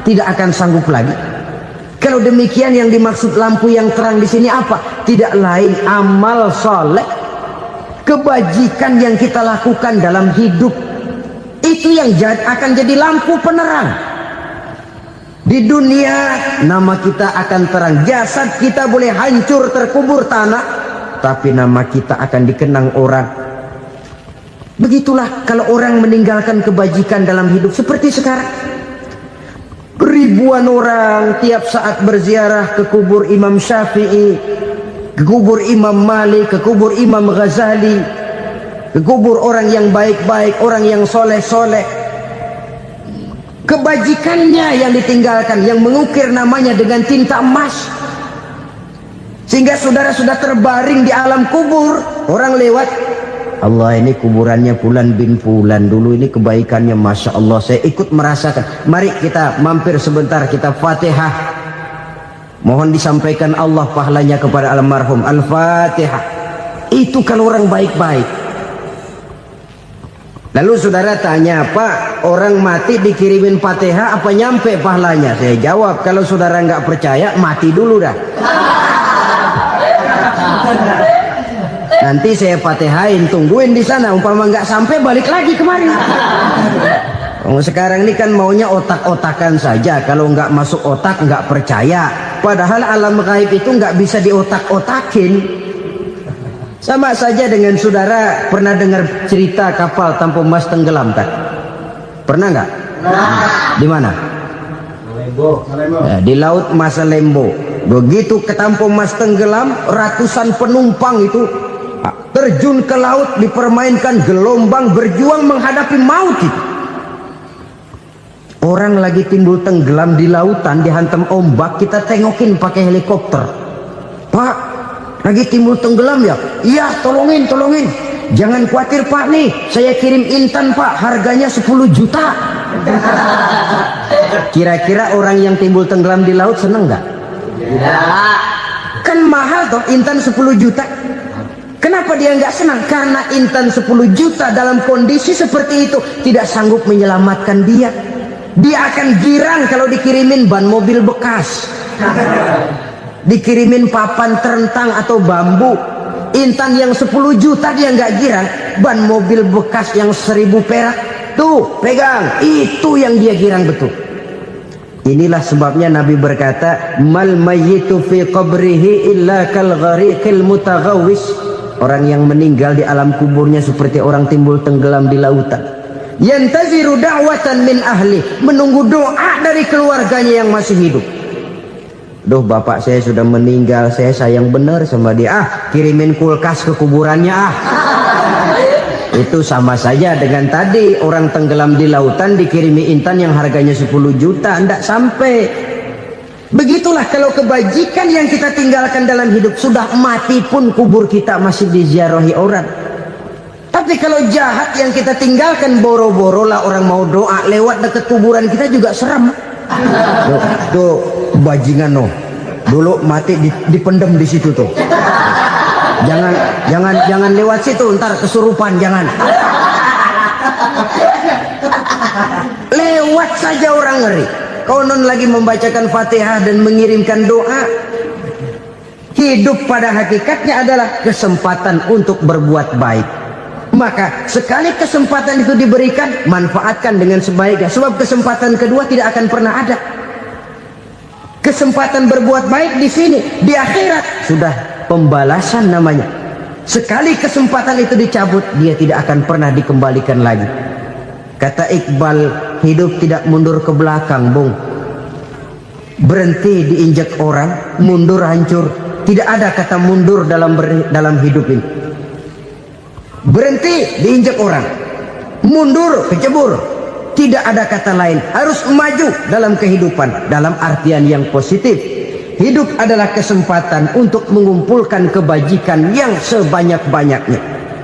Speaker 2: Tidak akan sanggup lagi. Kalau demikian, yang dimaksud lampu yang terang di sini apa? Tidak lain amal soleh, kebajikan yang kita lakukan dalam hidup. Itu yang akan jadi lampu penerang. Di dunia nama kita akan terang, jasad kita boleh hancur terkubur tanah, tapi nama kita akan dikenang orang. Begitulah kalau orang meninggalkan kebajikan dalam hidup seperti sekarang. Ribuan orang tiap saat berziarah ke kubur Imam Syafi'i, ke kubur Imam Malik, ke kubur Imam Ghazali, ke kubur orang yang baik-baik, orang yang soleh-soleh. Kebajikannya yang ditinggalkan, yang mengukir namanya dengan tinta emas. Sehingga saudara sudah terbaring di alam kubur, orang lewat, Allah, ini kuburannya Fulan bin Fulan, dulu ini kebaikannya Masya Allah, saya ikut merasakan. Mari kita mampir sebentar, kita Fatihah. Mohon disampaikan Allah pahalanya kepada almarhum. Al-Fatihah. Itu kalau orang baik-baik. Lalu saudara tanya, Pak, orang mati dikirimin Fatihah apa nyampe pahalanya? Saya jawab, kalau saudara nggak percaya, mati dulu dah. Nanti saya Fatihain, tungguin di sana. Umpama nggak sampai, balik lagi kemari. Sekarang ini kan maunya otak-otakan saja. Kalau nggak masuk otak, nggak percaya. Padahal alam gaib itu nggak bisa diotak-otakin. Sama saja dengan saudara pernah dengar cerita kapal Tampo Mas tenggelam tak? Pernah nggak? Di mana? Ya, di laut Masalembo. Begitu ke Tampo Mas tenggelam, ratusan penumpang itu terjun ke laut, dipermainkan gelombang, berjuang menghadapi maut itu. Orang lagi timbul tenggelam di lautan, dihantam ombak, kita tengokin pakai helikopter. Pak, lagi timbul tenggelam ya? Iya, tolongin. Jangan khawatir Pak, nih saya kirim intan Pak, harganya 10 juta. Kira-kira orang yang timbul tenggelam di laut seneng nggak? Tidak. Kan mahal toh intan 10 juta. Kenapa dia nggak senang? Karena intan 10 juta dalam kondisi seperti itu tidak sanggup menyelamatkan dia. Dia akan girang kalau dikirimin ban mobil bekas, dikirimin papan terentang atau bambu. Intan yang 10 juta dia nggak girang, ban mobil bekas yang 1000 perak tuh pegang, itu yang dia girang betul. Inilah sebabnya Nabi berkata, mal mayyitu fi qabrihi illa kal ghariqil mutaghawwis. Orang yang meninggal di alam kuburnya seperti orang timbul tenggelam di lautan. Yantaziru da'watan min ahli, menunggu doa dari keluarganya yang masih hidup. Duh, bapak saya sudah meninggal, saya sayang benar sama dia. Kirimin kulkas ke kuburannya Itu sama saja dengan tadi orang tenggelam di lautan dikirimi intan yang harganya 10 juta, tidak sampai. Begitulah kalau kebajikan yang kita tinggalkan dalam hidup, sudah mati pun kubur kita masih diziarahi orang. Tapi kalau jahat yang kita tinggalkan, boro-boro lah orang mau doa lewat dekat kuburan kita juga seram. Tuh bajingan no, dulu mati dipendem di situ tuh. Jangan lewat situ, ntar kesurupan, jangan. Lewat saja orang ngeri. Konon lagi membacakan Fatihah dan mengirimkan doa. Hidup pada hakikatnya adalah kesempatan untuk berbuat baik. Maka sekali kesempatan itu diberikan, manfaatkan dengan sebaiknya. Sebab kesempatan kedua tidak akan pernah ada. Kesempatan berbuat baik di sini, di akhirat sudah pembalasan namanya. Sekali kesempatan itu dicabut, dia tidak akan pernah dikembalikan lagi. Kata Iqbal, hidup tidak mundur ke belakang, Bung. Berhenti diinjak orang, mundur hancur. Tidak ada kata mundur dalam hidup ini. Berhenti diinjak orang, mundur kecebur. Tidak ada kata lain, harus maju dalam kehidupan dalam artian yang positif. Hidup adalah kesempatan untuk mengumpulkan kebajikan yang sebanyak-banyaknya.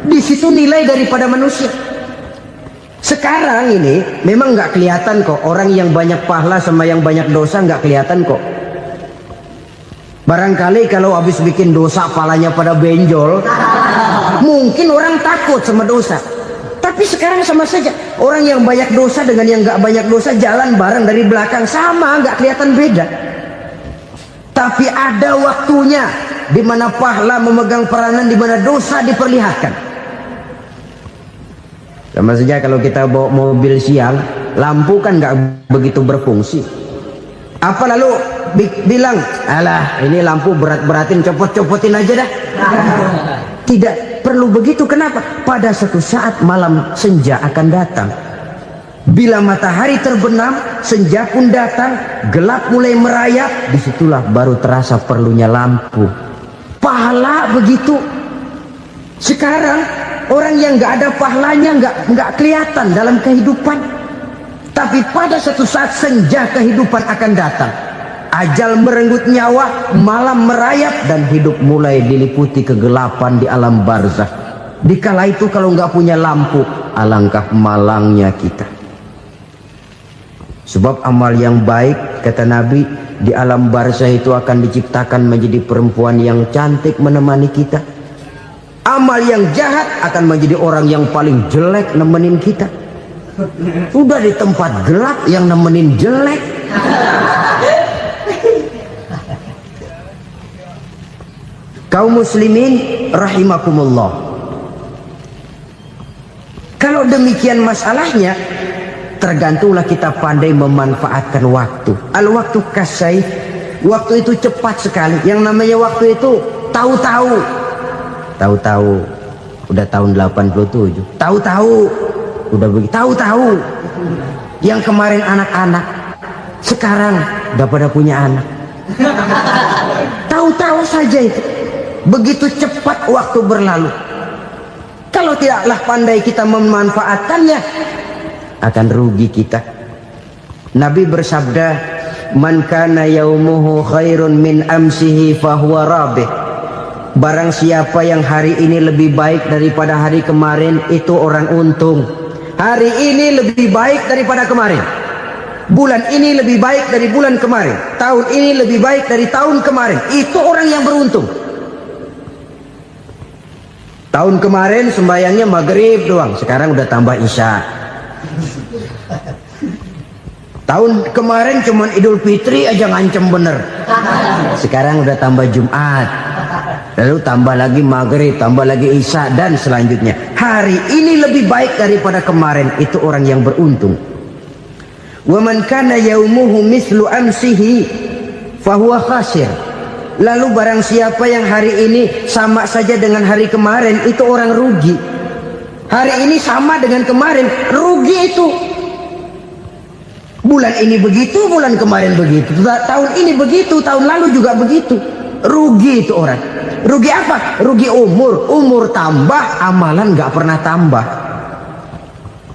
Speaker 2: Di situ nilai daripada manusia. Sekarang ini memang nggak kelihatan kok, orang yang banyak pahala sama yang banyak dosa nggak kelihatan kok. Barangkali kalau habis bikin dosa palanya pada benjol, mungkin orang takut sama dosa. Tapi sekarang sama saja, orang yang banyak dosa dengan yang nggak banyak dosa jalan bareng dari belakang, sama, nggak kelihatan beda. Tapi ada waktunya di mana pahala memegang peranan, di mana dosa diperlihatkan. Sama saja kalau kita bawa mobil siang, lampu kan nggak begitu berfungsi. Apa lalu bilang, alah ini lampu berat-beratin, copot-copotin aja dah. Tidak perlu begitu. Kenapa? Pada suatu saat malam senja akan datang. Bila matahari terbenam, senja pun datang, gelap mulai merayap, disitulah baru terasa perlunya lampu. Pahala begitu. Sekarang orang yang nggak ada pahalanya nggak kelihatan dalam kehidupan. Tapi pada suatu saat senja kehidupan akan datang. Ajal merenggut nyawa, malam merayap, dan hidup mulai diliputi kegelapan di alam barzakh. Dikala itu kalau nggak punya lampu, alangkah malangnya kita. Sebab amal yang baik, kata Nabi, di alam barzakh itu akan diciptakan menjadi perempuan yang cantik menemani kita. Amal yang jahat akan menjadi orang yang paling jelek nemenin kita. Udah di tempat gelap yang nemenin jelek. Kaum muslimin rahimakumullah. Kalau demikian masalahnya, tergantunglah kita pandai memanfaatkan waktu. Al-waktu kasayf, waktu itu cepat sekali. Yang namanya waktu itu tahu-tahu. Tahu-tahu udah tahun 87. Tahu-tahu udah begitu. Tahu-tahu yang kemarin anak-anak, sekarang udah pada punya anak. Tahu-tahu saja itu. Begitu cepat waktu berlalu. Kalau tidaklah pandai kita memanfaatkannya, akan rugi kita. Nabi bersabda, man kana yaumuhu khairun min amsihi fahuwa rabih. Barang siapa yang hari ini lebih baik daripada hari kemarin, itu orang untung. Hari ini lebih baik daripada kemarin, bulan ini lebih baik dari bulan kemarin, tahun ini lebih baik dari tahun kemarin, itu orang yang beruntung. Tahun kemarin sembahyangnya maghrib doang, sekarang udah tambah isya. Tahun kemarin cuman Idul Fitri aja ngancem bener, sekarang udah tambah Jumat, lalu tambah lagi maghrib, tambah lagi isya, dan selanjutnya. Hari ini lebih baik daripada kemarin, itu orang yang beruntung. Wa man kana yaumuhu mislu amsihi fahuwa khasir. Lalu barang siapa yang hari ini sama saja dengan hari kemarin, itu orang rugi. Hari ini sama dengan kemarin, rugi itu. Bulan ini begitu, bulan kemarin begitu, tahun ini begitu, tahun lalu juga begitu. Rugi itu orang. Rugi apa? Rugi umur. Umur tambah, amalan gak pernah tambah.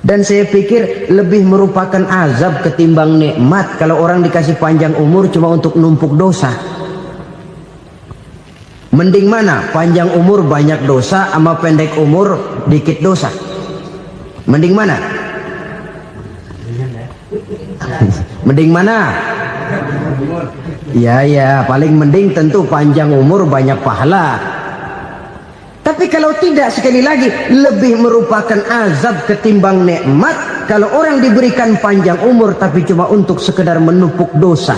Speaker 2: Dan saya pikir lebih merupakan azab ketimbang nikmat kalau orang dikasih panjang umur cuma untuk numpuk dosa. Mending mana? Panjang umur banyak dosa sama pendek umur dikit dosa? Mending mana? Mending mana? Ya, paling mending tentu panjang umur banyak pahala. Tapi kalau tidak, sekali lagi, lebih merupakan azab ketimbang nikmat kalau orang diberikan panjang umur tapi cuma untuk sekedar menumpuk dosa.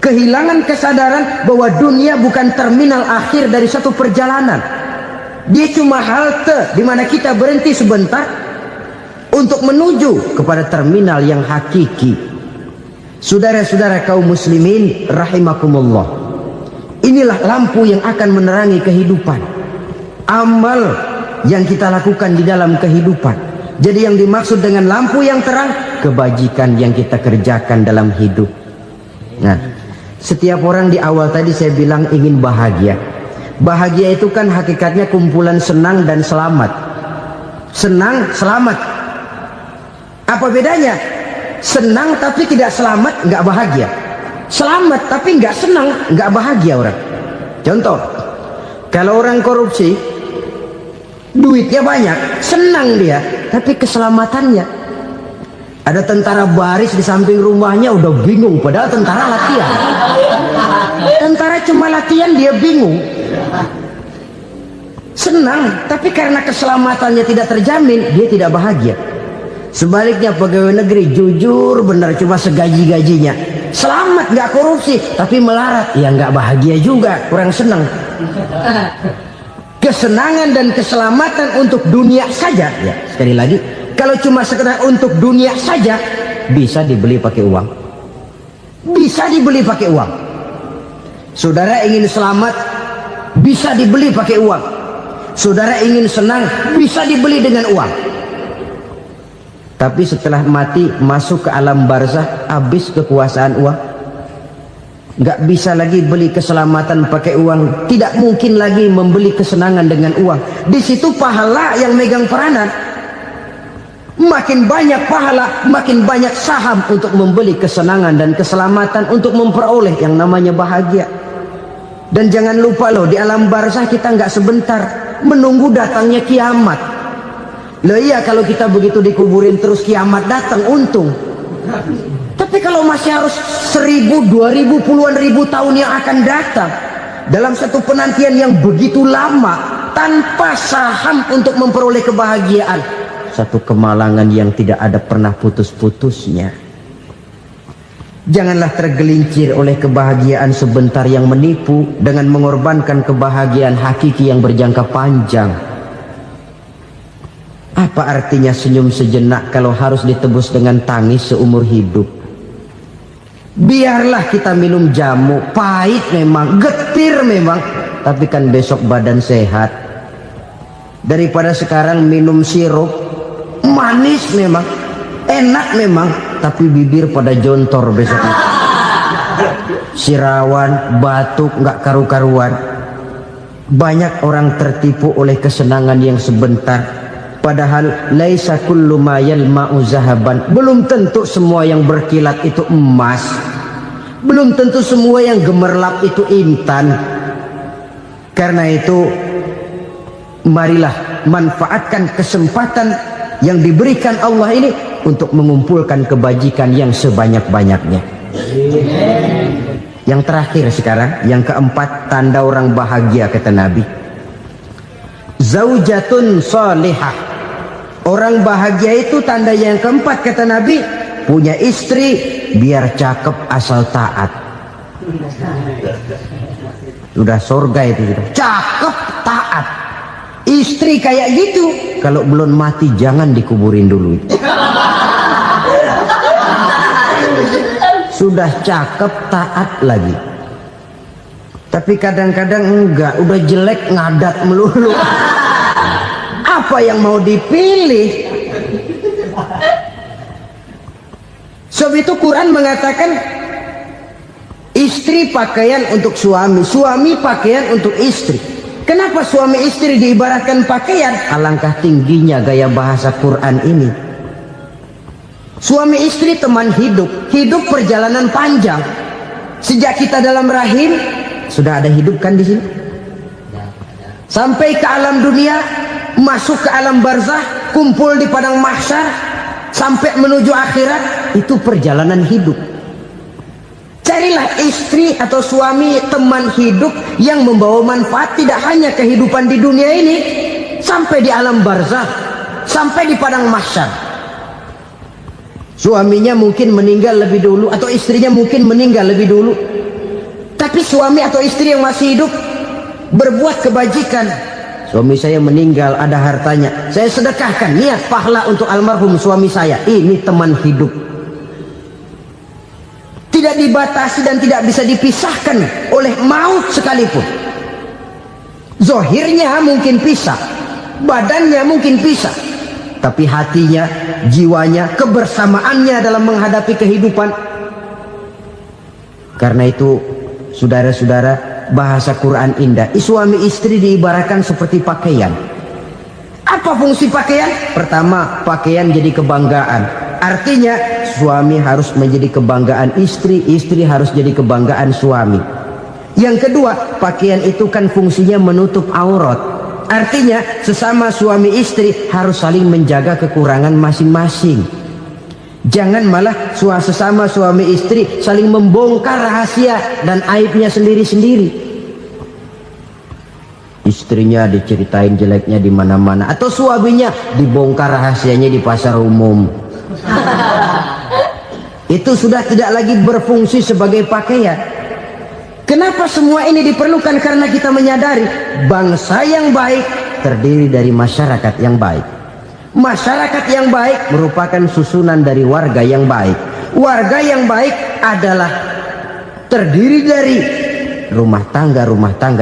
Speaker 2: Kehilangan kesadaran bahwa dunia bukan terminal akhir dari satu perjalanan. Dia cuma halte di mana kita berhenti sebentar untuk menuju kepada terminal yang hakiki. Saudara-saudara kaum muslimin rahimakumullah, inilah lampu yang akan menerangi kehidupan, amal yang kita lakukan di dalam kehidupan. Jadi yang dimaksud dengan lampu yang terang, kebajikan yang kita kerjakan dalam hidup. Nah, setiap orang di awal tadi saya bilang ingin bahagia. Bahagia itu kan hakikatnya kumpulan senang dan selamat. Senang, selamat. Apa bedanya? Senang tapi tidak selamat, nggak bahagia. Selamat tapi nggak senang, nggak bahagia orang. Contoh, kalau orang korupsi, duitnya banyak, senang dia, tapi keselamatannya. Ada tentara baris di samping rumahnya udah bingung, padahal tentara latihan. Tentara cuma latihan, dia bingung. Senang, tapi karena keselamatannya tidak terjamin, dia tidak bahagia. Sebaliknya pegawai negeri jujur benar cuma segaji-gajinya, selamat nggak korupsi tapi melarat, ya nggak bahagia juga, kurang senang. Kesenangan dan keselamatan untuk dunia saja, ya sekali lagi, kalau cuma sekedar untuk dunia saja bisa dibeli pakai uang, bisa dibeli pakai uang. Saudara ingin selamat bisa dibeli pakai uang, saudara ingin senang bisa dibeli dengan uang. Tapi setelah mati masuk ke alam barzah, habis kekuasaan uang. Nggak bisa lagi beli keselamatan pakai uang, tidak mungkin lagi membeli kesenangan dengan uang. Di situ pahala yang megang peranan. Makin banyak pahala, makin banyak saham untuk membeli kesenangan dan keselamatan, untuk memperoleh yang namanya bahagia. Dan jangan lupa loh, di alam barzah kita nggak sebentar, menunggu datangnya kiamat. Loh iya, kalau kita begitu dikuburin terus kiamat datang, untung. Tapi kalau masih harus 1000, 2000, puluhan ribu tahun yang akan datang, dalam satu penantian yang begitu lama, tanpa saham untuk memperoleh kebahagiaan, satu kemalangan yang tidak ada pernah putus-putusnya. Janganlah tergelincir oleh kebahagiaan sebentar yang menipu dengan mengorbankan kebahagiaan hakiki yang berjangka panjang. Apa artinya senyum sejenak kalau harus ditebus dengan tangis seumur hidup? Biarlah kita minum jamu, pahit memang, getir memang, tapi kan besok badan sehat. Daripada sekarang minum sirup, manis memang, enak memang, tapi bibir pada jontor besoknya. Sirawan, batuk, nggak karu-karuan. Banyak orang tertipu oleh kesenangan yang sebentar, padahal laisa kullu ma yalma'u zahaban. Belum tentu semua yang berkilat itu emas, belum tentu semua yang gemerlap itu intan. Karena itu marilah manfaatkan kesempatan yang diberikan Allah ini untuk mengumpulkan kebajikan yang sebanyak-banyaknya. Yang terakhir sekarang, yang keempat, tanda orang bahagia kata Nabi. Zaujatun salihah. Orang bahagia itu tanda yang keempat kata Nabi, punya istri biar cakep asal taat. Sudah surga itu gitu. Cakep taat. Istri kayak gitu, kalau belum mati jangan dikuburin dulu. Sudah cakep taat lagi, tapi kadang-kadang enggak, udah jelek ngadat melulu. Apa yang mau dipilih? Sebab itu Quran mengatakan istri pakaian untuk suami, suami pakaian untuk istri. Kenapa suami istri diibaratkan pakaian? Alangkah tingginya gaya bahasa Quran ini. Suami istri teman hidup, hidup perjalanan panjang. Sejak kita dalam rahim sudah ada hidup kan di sini. Sampai ke alam dunia, masuk ke alam barzah, kumpul di padang mahsyar, sampai menuju akhirat, itu perjalanan hidup. Carilah istri atau suami teman hidup yang membawa manfaat tidak hanya kehidupan di dunia ini, sampai di alam barzah, sampai di padang mahsyar. Suaminya mungkin meninggal lebih dulu, atau istrinya mungkin meninggal lebih dulu, tapi suami atau istri yang masih hidup berbuat kebajikan. Suami saya meninggal, ada hartanya, saya sedekahkan, niat pahala untuk almarhum suami saya. Ini teman hidup, tidak dibatasi dan tidak bisa dipisahkan oleh maut sekalipun. Zohirnya mungkin pisah, badannya mungkin pisah, tapi hatinya, jiwanya, kebersamaannya dalam menghadapi kehidupan. Karena itu saudara-saudara, bahasa Quran indah. Suami istri diibaratkan seperti pakaian. Apa fungsi pakaian? Pertama, pakaian jadi kebanggaan. Artinya suami harus menjadi kebanggaan istri, istri harus jadi kebanggaan suami. Yang kedua, pakaian itu kan fungsinya menutup aurat. Artinya sesama suami istri harus saling menjaga kekurangan masing-masing. Jangan malah sesama suami istri saling membongkar rahasia dan aibnya sendiri-sendiri. Istrinya diceritain jeleknya di mana-mana, atau suaminya dibongkar rahasianya di pasar umum. Itu sudah tidak lagi berfungsi sebagai pakaian. Kenapa semua ini diperlukan? Karena kita menyadari bangsa yang baik terdiri dari masyarakat yang baik. Masyarakat yang baik merupakan susunan dari warga yang baik. Warga yang baik adalah terdiri dari rumah tangga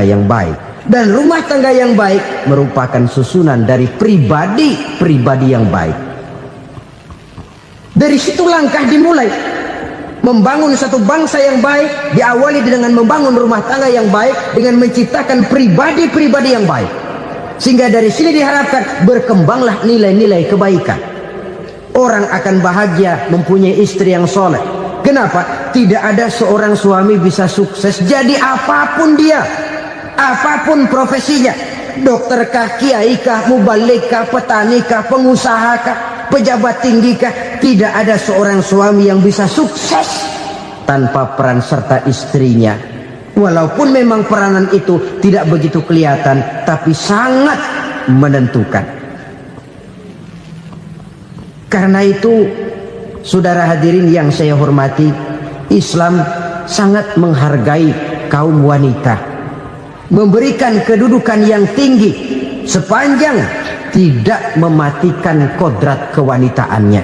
Speaker 2: yang baik. Dan rumah tangga yang baik merupakan susunan dari pribadi yang baik. Dari situ langkah dimulai. Membangun satu bangsa yang baik diawali dengan membangun rumah tangga yang baik, dengan menciptakan pribadi-pribadi yang baik. Sehingga dari sini diharapkan berkembanglah nilai-nilai kebaikan. Orang akan bahagia mempunyai istri yang soleh. Kenapa? Tidak ada seorang suami bisa sukses jadi apapun dia, apapun profesinya. Dokterkah, kiaikah, mubalikah, petanikah, pengusahakah, pejabat tinggikah, tidak ada seorang suami yang bisa sukses tanpa peran serta istrinya. Walaupun memang peranan itu tidak begitu kelihatan, tapi sangat menentukan. Karena itu, saudara hadirin yang saya hormati, Islam sangat menghargai kaum wanita, memberikan kedudukan yang tinggi sepanjang tidak mematikan kodrat kewanitaannya.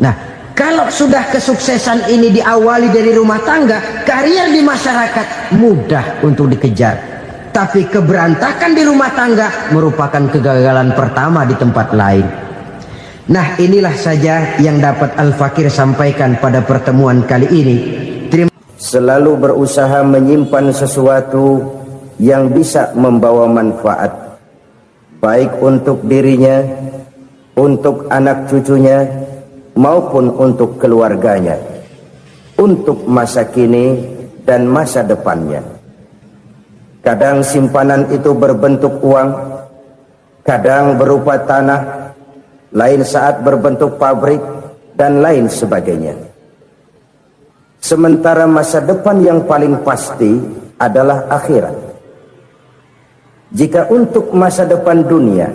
Speaker 2: Nah, kalau sudah kesuksesan ini diawali dari rumah tangga, karier di masyarakat mudah untuk dikejar. Tapi keberantakan di rumah tangga merupakan kegagalan pertama di tempat lain. Nah, inilah saja yang dapat Al-Fakir sampaikan pada pertemuan kali ini.
Speaker 1: selalu berusaha menyimpan sesuatu yang bisa membawa manfaat, baik untuk dirinya, untuk anak cucunya, maupun untuk keluarganya, untuk masa kini dan masa depannya. Kadang simpanan itu berbentuk uang, kadang berupa tanah, lain saat berbentuk pabrik, dan lain sebagainya. Sementara masa depan yang paling pasti adalah akhirat. Jika untuk masa depan dunia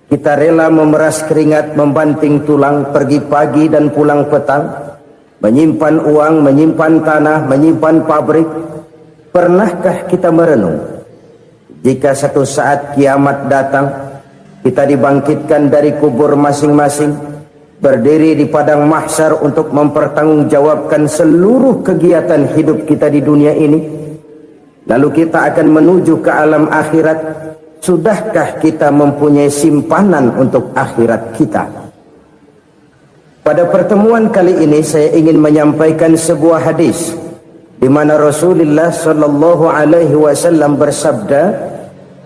Speaker 1: kita rela memeras keringat, membanting tulang, pergi pagi dan pulang petang, menyimpan uang, menyimpan tanah, menyimpan pabrik, pernahkah kita merenung jika satu saat kiamat datang, kita dibangkitkan dari kubur masing-masing, berdiri di padang mahsyar untuk mempertanggungjawabkan seluruh kegiatan hidup kita di dunia ini, lalu kita akan menuju ke alam akhirat. Sudahkah kita mempunyai simpanan untuk akhirat kita? Pada pertemuan kali ini saya ingin menyampaikan sebuah hadis di mana Rasulullah sallallahu alaihi wasallam bersabda,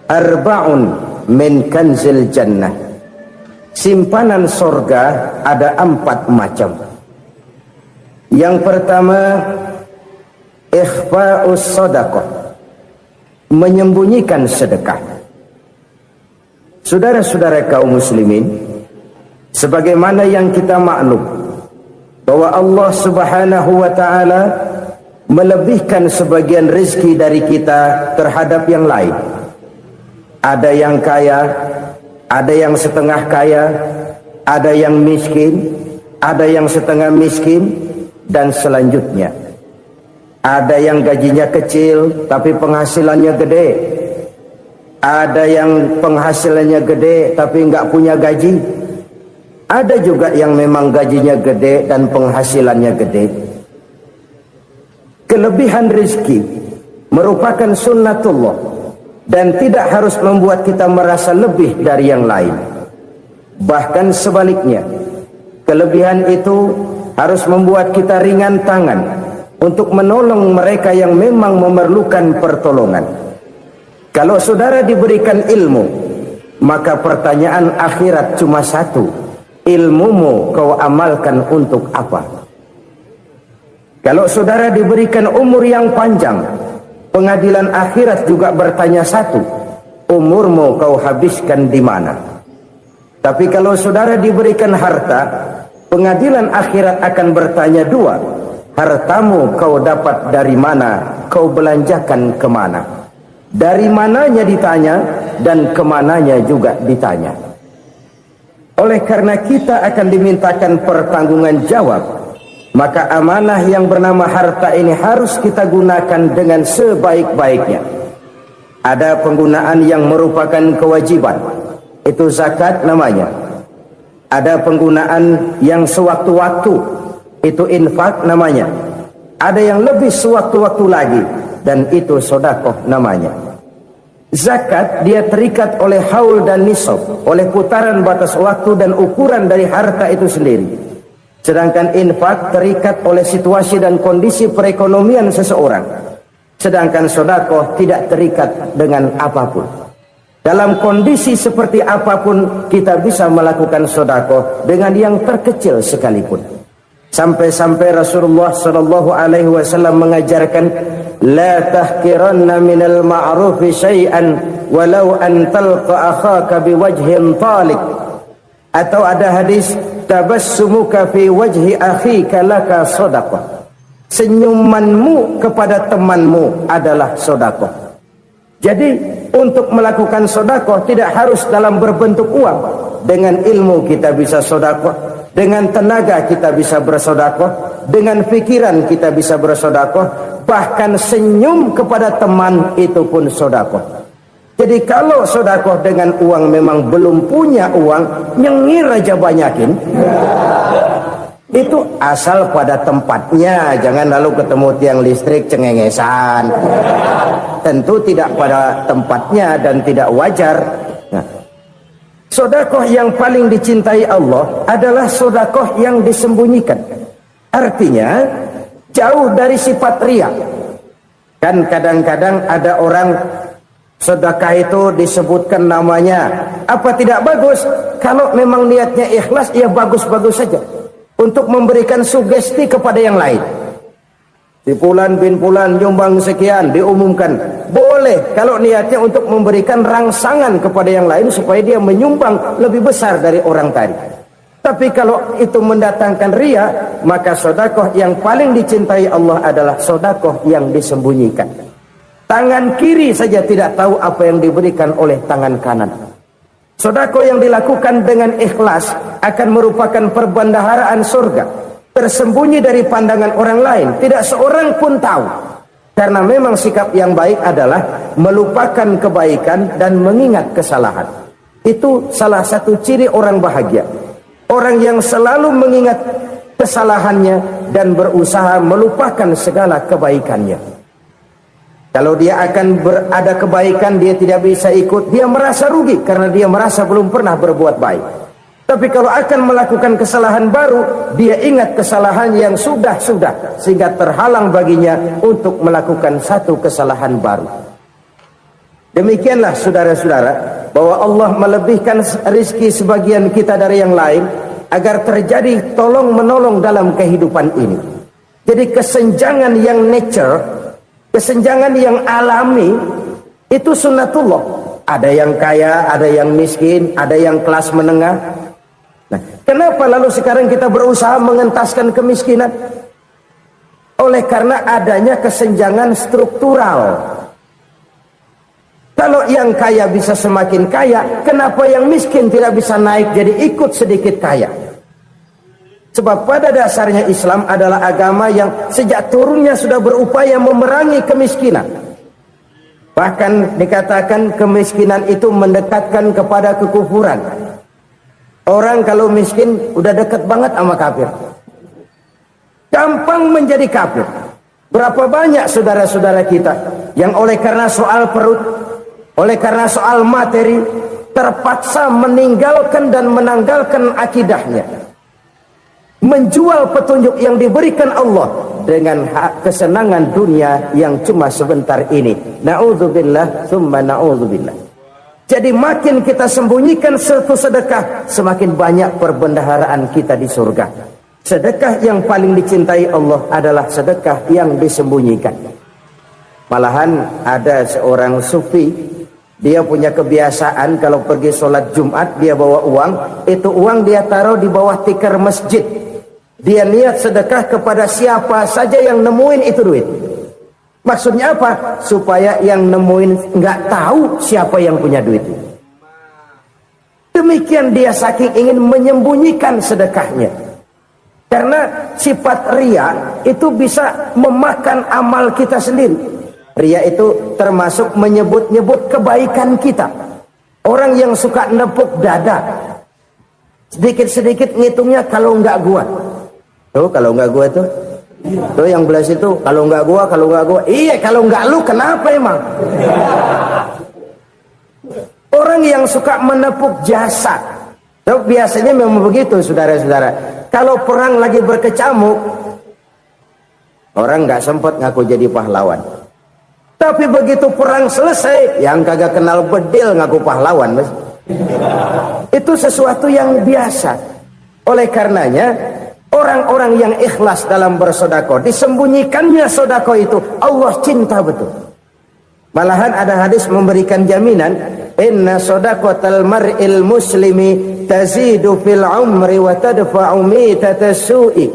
Speaker 1: "Arba'un min kanzil jannah." Simpanan sorga ada 4 macam. Yang pertama, ikhfa'us sadaqah, menyembunyikan sedekah. Saudara-saudara kaum muslimin, sebagaimana yang kita maklum bahwa Allah Subhanahu wa taala melebihkan sebagian rezeki dari kita terhadap yang lain. Ada yang kaya, ada yang setengah kaya, ada yang miskin, ada yang setengah miskin, dan selanjutnya. Ada yang gajinya kecil tapi penghasilannya gede. Ada yang penghasilannya gede tapi nggak punya gaji. Ada juga yang memang gajinya gede dan penghasilannya gede. Kelebihan rezeki merupakan sunnatullah dan tidak harus membuat kita merasa lebih dari yang lain. Bahkan sebaliknya, kelebihan itu harus membuat kita ringan tangan untuk menolong mereka yang memang memerlukan pertolongan. Kalau saudara diberikan ilmu, maka pertanyaan akhirat cuma satu: ilmumu kau amalkan untuk apa? Kalau saudara diberikan umur yang panjang, pengadilan akhirat juga bertanya satu: umurmu kau habiskan di mana? Tapi kalau saudara diberikan harta, pengadilan akhirat akan bertanya 2: hartamu kau dapat dari mana? Kau belanjakan kemana? Dari mananya ditanya, dan kemananya juga ditanya. Oleh karena kita akan dimintakan pertanggungan jawab, maka amanah yang bernama harta ini harus kita gunakan dengan sebaik-baiknya. Ada penggunaan yang merupakan kewajiban, itu zakat namanya. Ada penggunaan yang sewaktu-waktu, itu infak namanya. Ada yang lebih sewaktu-waktu lagi, dan itu sedekah namanya. Zakat dia terikat oleh haul dan nisab, oleh putaran batas waktu dan ukuran dari harta itu sendiri. Sedangkan infak terikat oleh situasi dan kondisi perekonomian seseorang. Sedangkan sedekah tidak terikat dengan apapun. Dalam kondisi seperti apapun kita bisa melakukan sedekah dengan yang terkecil sekalipun. Sampai-sampai Rasulullah sallallahu alaihi wasallam mengajarkan, la tahkiranna minal ma'rufi syai'an walau an talqa akhaka biwajhin talik. Atau ada hadis, tabassumuka fi wajhi akhika laka shadaqah. Senyumanmu kepada temanmu adalah sedekah. Jadi untuk melakukan sedekah tidak harus dalam berbentuk uang. Dengan ilmu kita bisa sedekah, dengan tenaga kita bisa bersedekah, dengan pikiran kita bisa bersedekah, bahkan senyum kepada teman itu pun sedekah. Jadi kalau sedekah dengan uang memang belum punya uang, nyengir aja banyakin. Itu asal pada tempatnya, jangan lalu ketemu tiang listrik cengengesan. Tentu tidak pada tempatnya dan tidak wajar. Nah, sedekah yang paling dicintai Allah adalah sedekah yang disembunyikan. Artinya, jauh dari sifat riya. Kan kadang-kadang ada orang sedekah itu disebutkan namanya, apa tidak bagus? Kalau memang niatnya ikhlas, ya bagus-bagus saja. Untuk memberikan sugesti kepada yang lain. Si Fulan bin Fulan nyumbang sekian, diumumkan. Boleh kalau niatnya untuk memberikan rangsangan kepada yang lain supaya dia menyumbang lebih besar dari orang tadi. Tapi kalau itu mendatangkan riya, maka sedekah yang paling dicintai Allah adalah sedekah yang disembunyikan. Tangan kiri saja tidak tahu apa yang diberikan oleh tangan kanan. Sedekah yang dilakukan dengan ikhlas akan merupakan perbendaharaan surga, tersembunyi dari pandangan orang lain, tidak seorang pun tahu. Karena memang sikap yang baik adalah melupakan kebaikan dan mengingat kesalahan. Itu salah satu ciri orang bahagia. Orang yang selalu mengingat kesalahannya dan berusaha melupakan segala kebaikannya. Kalau dia akan ada kebaikan, dia tidak bisa ikut, dia merasa rugi karena dia merasa belum pernah berbuat baik. Tapi kalau akan melakukan kesalahan baru, dia ingat kesalahan yang sudah-sudah, sehingga terhalang baginya untuk melakukan satu kesalahan baru. Demikianlah saudara-saudara, bahwa Allah melebihkan rizki sebagian kita dari yang lain, agar terjadi tolong-menolong dalam kehidupan ini. Jadi kesenjangan yang nature, kesenjangan yang alami, itu sunnatullah. Ada yang kaya, ada yang miskin, ada yang kelas menengah. Nah, kenapa lalu sekarang kita berusaha mengentaskan kemiskinan? Oleh karena adanya kesenjangan struktural. Kalau yang kaya bisa semakin kaya, kenapa yang miskin tidak bisa naik jadi ikut sedikit kaya? Sebab pada dasarnya Islam adalah agama yang sejak turunnya sudah berupaya memerangi kemiskinan. Bahkan dikatakan kemiskinan itu mendekatkan kepada kekufuran. Orang kalau miskin udah dekat banget sama kafir. Gampang menjadi kafir. Berapa banyak saudara-saudara kita yang oleh karena soal perut, oleh karena soal materi, terpaksa meninggalkan dan menanggalkan akidahnya. Menjual petunjuk yang diberikan Allah dengan kesenangan dunia yang cuma sebentar ini. Na'udzubillah, summa na'udzubillah. Jadi makin kita sembunyikan satu sedekah, semakin banyak perbendaharaan kita di surga. Sedekah yang paling dicintai Allah adalah sedekah yang disembunyikan. Malahan ada seorang sufi, dia punya kebiasaan kalau pergi sholat Jumat dia bawa uang, itu uang dia taruh di bawah tikar masjid. Dia niat sedekah kepada siapa saja yang nemuin itu duit. Maksudnya apa? Supaya yang nemuin nggak tahu siapa yang punya duit. Demikian dia saking ingin menyembunyikan sedekahnya. Karena sifat riya itu bisa memakan amal kita sendiri. Riya itu termasuk menyebut-nyebut kebaikan kita. Orang yang suka nepuk dada, sedikit-sedikit ngitungnya kalau nggak gua. Tuh kalau nggak gua tuh yang belas itu kalau nggak gua. Iya kalau nggak lu kenapa emang? Orang yang suka menepuk jasad. Tuh biasanya memang begitu saudara-saudara. Kalau perang lagi berkecamuk, orang nggak sempat ngaku jadi pahlawan. Tapi begitu perang selesai, yang kagak kenal bedil ngaku pahlawan, mas. Itu sesuatu yang biasa. Oleh karenanya, orang-orang yang ikhlas dalam bersedekah, disembunyikannya sedekah itu, Allah cinta betul. Malahan ada hadis memberikan jaminan, inna sedaqatal mar'il muslimi tazidu fil umri wa tadfa'u mitatas su'i.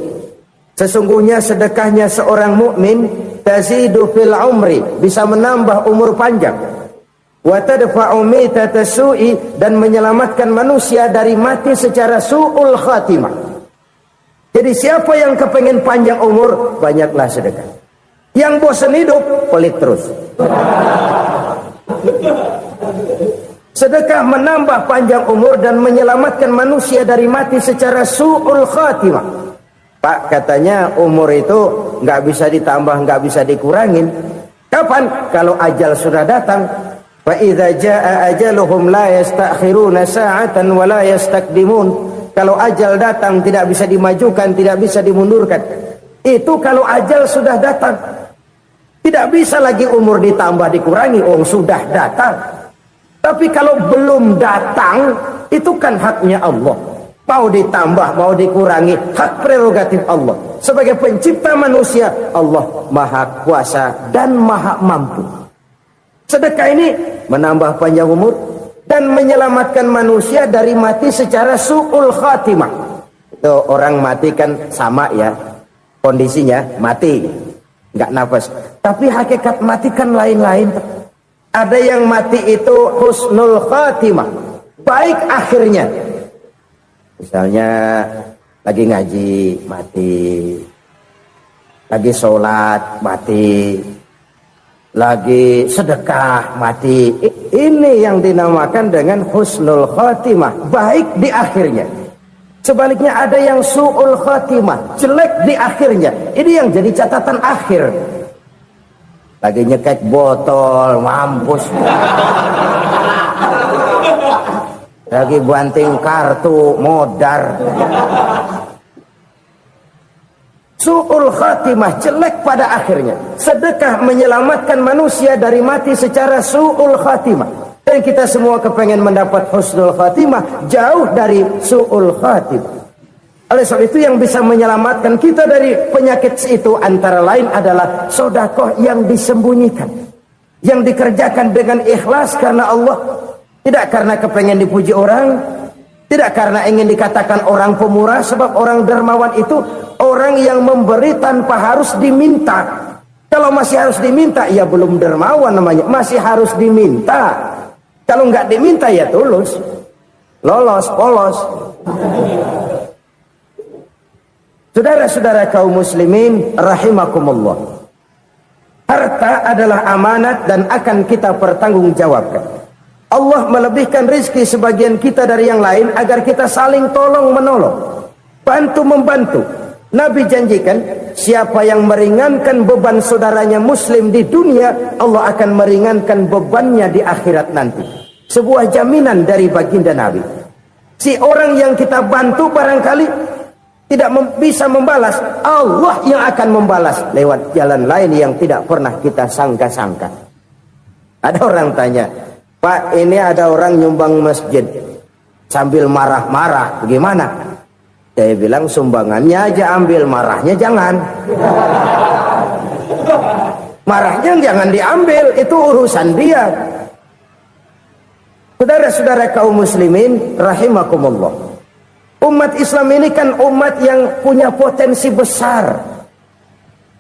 Speaker 1: Sesungguhnya sedekahnya seorang mukmin tazidu fil umri, bisa menambah umur panjang. Wa tadfa'u mitatas su'i, dan menyelamatkan manusia dari mati secara su'ul khatimah. Jadi siapa yang kepengen panjang umur, banyaklah sedekah. Yang bosan hidup, pelit terus. Sedekah menambah panjang umur dan menyelamatkan manusia dari mati secara su'ul khatimah. Pak, katanya umur itu nggak bisa ditambah, nggak bisa dikurangin. Kapan? Kalau ajal sudah datang. Fa idza jaa ajaluhum la yastakhiruna sa'atan wa la yastakdimun. Kalau ajal datang tidak bisa dimajukan, tidak bisa dimundurkan. Itu kalau ajal sudah datang. Tidak bisa lagi umur ditambah dikurangi, sudah datang. Tapi kalau belum datang, itu kan haknya Allah. Mau ditambah, mau dikurangi, hak prerogatif Allah. Sebagai pencipta manusia, Allah maha kuasa dan maha mampu. Sedekah ini menambah panjang umur dan menyelamatkan manusia dari mati secara su'ul khatimah. Itu orang mati kan sama ya, kondisinya mati, nggak nafas. Tapi hakikat mati kan lain-lain. Ada yang mati itu husnul khatimah, baik akhirnya. Misalnya lagi ngaji mati, lagi sholat mati, lagi sedekah mati. Ini yang dinamakan dengan husnul khatimah, baik di akhirnya. Sebaliknya ada yang su'ul khatimah, jelek di akhirnya. Ini yang jadi catatan akhir. Lagi nyekek botol, mampus. Lagi banting kartu, modar. Su'ul khatimah, jelek pada akhirnya. Sedekah menyelamatkan manusia dari mati secara su'ul khatimah. Dan kita semua kepengen mendapat husnul khatimah, jauh dari su'ul khatimah. Oleh sebab itu yang bisa menyelamatkan kita dari penyakit itu antara lain adalah sedekah yang disembunyikan, yang dikerjakan dengan ikhlas karena Allah, tidak karena kepengen dipuji orang, tidak karena ingin dikatakan orang pemurah. Sebab orang dermawan itu orang yang memberi tanpa harus diminta. Kalau masih harus diminta, ya belum dermawan namanya, masih harus diminta. Kalau nggak diminta ya tulus, lolos, polos. Saudara-saudara kaum muslimin rahimakumullah, harta adalah amanat dan akan kita pertanggungjawabkan. Allah melebihkan rizki sebagian kita dari yang lain agar kita saling tolong menolong, bantu membantu. Nabi janjikan siapa yang meringankan beban saudaranya muslim di dunia, Allah akan meringankan bebannya di akhirat nanti. Sebuah jaminan dari baginda Nabi. Si orang yang kita bantu barangkali tidak bisa membalas, Allah yang akan membalas lewat jalan lain yang tidak pernah kita sangka-sangka. Ada orang tanya, Pak, ini ada orang nyumbang masjid sambil marah-marah, bagaimana? Saya bilang sumbangannya aja ambil, marahnya jangan. Marahnya jangan diambil, itu urusan dia. Saudara-saudara kaum muslimin rahimakumullah, umat Islam ini kan umat yang punya potensi besar.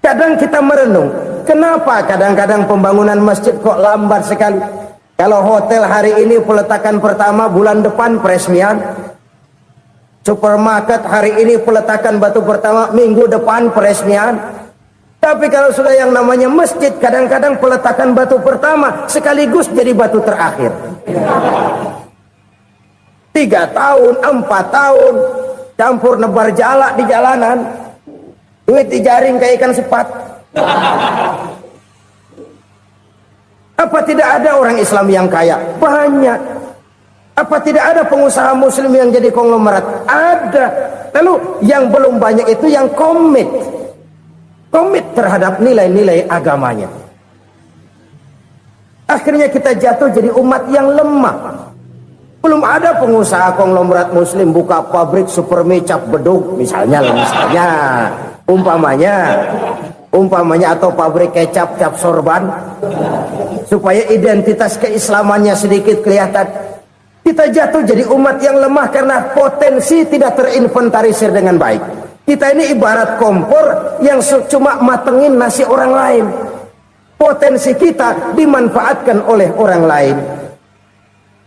Speaker 1: Kadang kita merenung, kenapa kadang-kadang pembangunan masjid kok lambat sekali? Kalau hotel hari ini peletakan pertama, bulan depan peresmian. Supermarket hari ini peletakan batu pertama, minggu depan peresmian. Tapi kalau sudah yang namanya masjid, kadang-kadang peletakan batu pertama sekaligus jadi batu terakhir. 3 tahun, 4 tahun, campur nebar jalak di jalanan, duit dijaring kayak ikan sepat. Apa tidak ada orang Islam yang kaya? Banyak. Apa tidak ada pengusaha muslim yang jadi konglomerat? Ada. Lalu yang belum banyak itu yang komit terhadap nilai-nilai agamanya. Akhirnya kita jatuh jadi umat yang lemah. Belum ada pengusaha konglomerat muslim buka pabrik supermi cap beduk misalnya umpamanya atau pabrik kecap cap sorban supaya identitas keislamannya sedikit kelihatan. Kita jatuh jadi umat yang lemah karena potensi tidak terinventarisir dengan baik. Kita ini ibarat kompor yang cuma matengin nasi orang lain. Potensi kita dimanfaatkan oleh orang lain.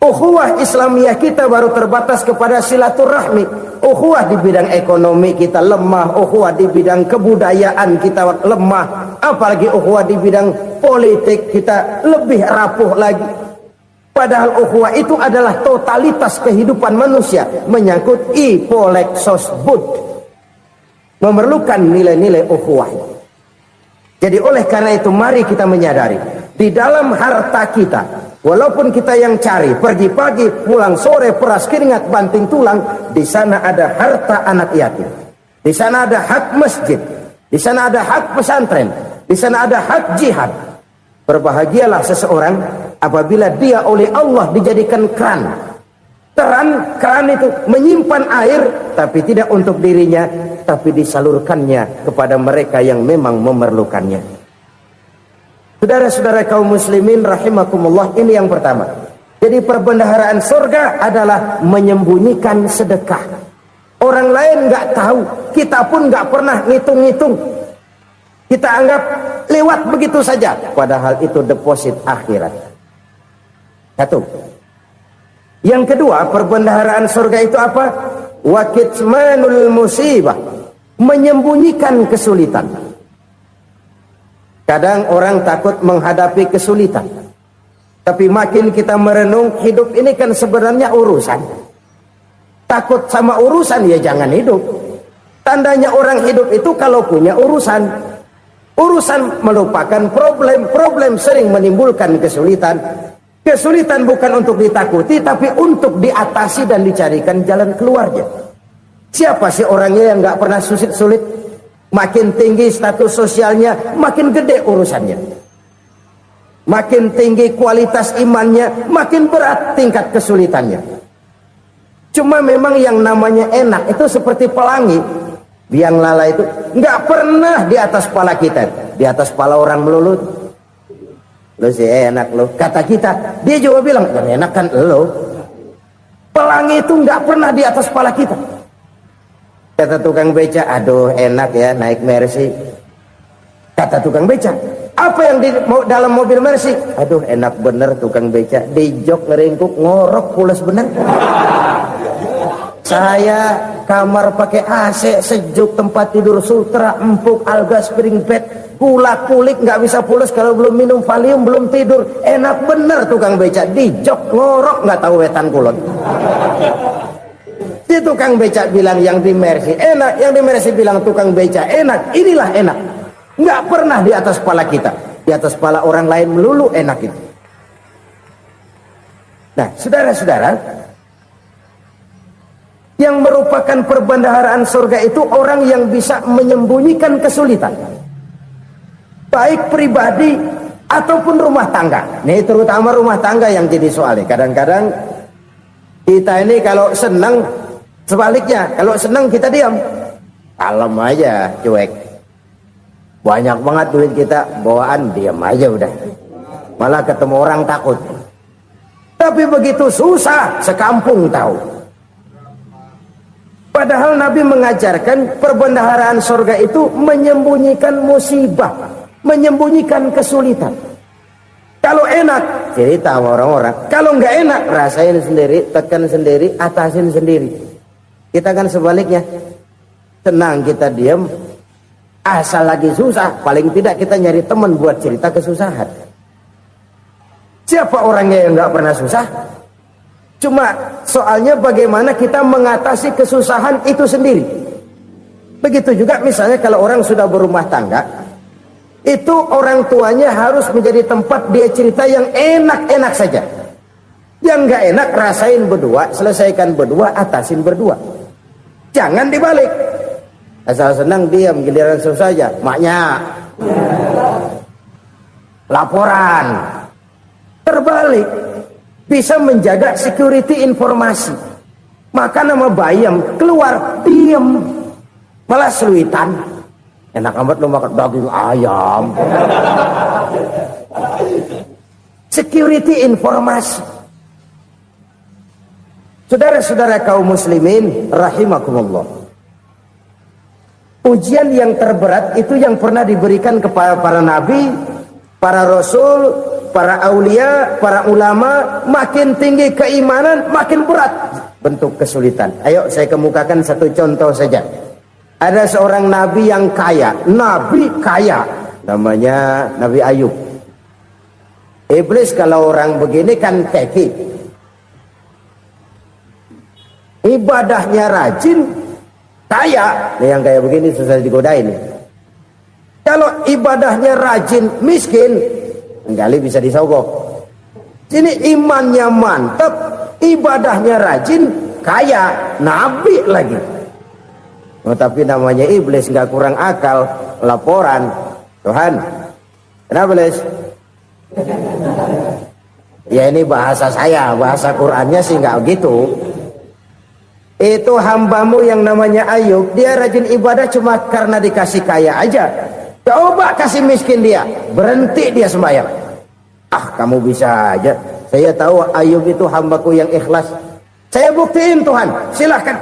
Speaker 1: Ukhuwah Islamiyah kita baru terbatas kepada silaturahmi. Ukhuwah di bidang ekonomi kita lemah, ukhuwah di bidang kebudayaan kita lemah, apalagi ukhuwah di bidang politik kita lebih rapuh lagi. Padahal ukhuwah itu adalah totalitas kehidupan manusia, menyangkut ipolek sosbud, memerlukan nilai-nilai ukhuwah. Jadi oleh karena itu mari kita menyadari di dalam harta kita, walaupun kita yang cari, pergi pagi, pulang sore, peras keringat, banting tulang, di sana ada harta anak yatim. Di sana ada hak masjid. Di sana ada hak pesantren, di sana ada hak jihad. Berbahagialah seseorang apabila dia oleh Allah dijadikan keran. Keran itu menyimpan air, tapi tidak untuk dirinya, tapi disalurkannya kepada mereka yang memang memerlukannya. Saudara-saudara kaum muslimin rahimakumullah, ini yang pertama. Jadi perbendaharaan surga adalah menyembunyikan sedekah. Orang lain nggak tahu, kita pun nggak pernah ngitung-ngitung. Kita anggap lewat begitu saja, padahal itu deposit akhirat. Satu. Yang kedua, perbendaharaan surga itu apa? Wa kitmanul musibah, menyembunyikan kesulitan. Kadang orang takut menghadapi kesulitan, tapi makin kita merenung, hidup ini kan sebenarnya urusan. Takut sama urusan, ya jangan hidup. Tandanya orang hidup itu kalau punya urusan. Urusan melupakan problem. Problem sering menimbulkan kesulitan. Kesulitan bukan untuk ditakuti, tapi untuk diatasi dan dicarikan jalan keluarnya. Siapa sih orangnya yang nggak pernah sulit-sulit? Makin tinggi status sosialnya, makin gede urusannya. Makin tinggi kualitas imannya, makin berat tingkat kesulitannya. Cuma memang yang namanya enak itu seperti pelangi. Biang lala itu nggak pernah di atas kepala kita, di atas kepala orang melulu. Lo sih enak lo, kata kita. Dia juga bilang yang enak kan lo. Pelangi itu nggak pernah di atas kepala kita. Kata tukang beca, aduh enak ya naik Mercy. Kata tukang beca, apa yang di dalam mobil Mercy? Aduh enak bener tukang beca, di jok ngeringkuk ngorok pulas bener. Saya kamar pakai AC, sejuk, tempat tidur sutra, empuk, alga, spring bed, kulak kulik, nggak bisa pulas kalau belum minum Valium, belum tidur. Enak bener tukang beca, di jok ngorok nggak tahu wetan kulon. Si tukang beca bilang yang di Mercy enak, yang di Mercy bilang tukang beca enak. Inilah enak, nggak pernah di atas kepala kita, di atas kepala orang lain melulu enak itu. Nah, saudara-saudara, yang merupakan perbendaharaan surga itu orang yang bisa menyembunyikan kesulitan, baik pribadi ataupun rumah tangga. Nih terutama rumah tangga yang jadi soalnya. Kadang-kadang kita ini kalau senang, sebaliknya kalau senang kita diam, kalem aja, cuek. Banyak banget duit kita bawaan, diam aja udah. Malah ketemu orang takut. Tapi begitu susah, sekampung tahu. Padahal Nabi mengajarkan perbendaharaan surga itu menyembunyikan musibah, menyembunyikan kesulitan. Kalau enak, cerita sama orang-orang. Kalau nggak enak, rasain sendiri, tekan sendiri, atasin sendiri. Kita kan sebaliknya, tenang kita diam, asal lagi susah, paling tidak kita nyari teman buat cerita kesusahan. Siapa orangnya yang nggak pernah susah? Cuma soalnya bagaimana kita mengatasi kesusahan itu sendiri. Begitu juga misalnya kalau orang sudah berumah tangga, itu orang tuanya harus menjadi tempat dia cerita yang enak-enak saja. Yang nggak enak rasain berdua, selesaikan berdua, atasin berdua. Jangan dibalik. Asal senang diam, giliran susah saja. Maknya laporan. Terbalik. Bisa menjaga security informasi. Maka nama bayam keluar diam, malah seluitan. Enak amat lo makan daging ayam. Security informasi. Saudara-saudara kaum muslimin rahimakumullah, ujian yang terberat itu yang pernah diberikan kepada para nabi, para rasul, para aulia, para ulama. Makin tinggi keimanan, makin berat bentuk kesulitan. Ayo saya kemukakan satu contoh saja. Ada seorang nabi yang kaya, nabi kaya, namanya Nabi Ayub. Iblis kalau orang begini kan keki, ibadahnya rajin, kaya. Nih yang kayak begini susah digodain. Kalau ibadahnya rajin, miskin, kali bisa disogok. Sini imannya mantap, ibadahnya rajin, kaya, nabi lagi. Tapi namanya iblis, nggak kurang akal. Laporan, Tuhan, kenapa iblis? Ya ini bahasa saya, bahasa Qur'annya sih nggak gitu. Itu hambamu yang namanya Ayub, dia rajin ibadah cuma karena dikasih kaya aja. Coba kasih miskin dia, berhenti dia sembahyang. Ah, kamu bisa aja. Saya tahu Ayub itu hambaku yang ikhlas. Saya buktiin Tuhan, silahkan.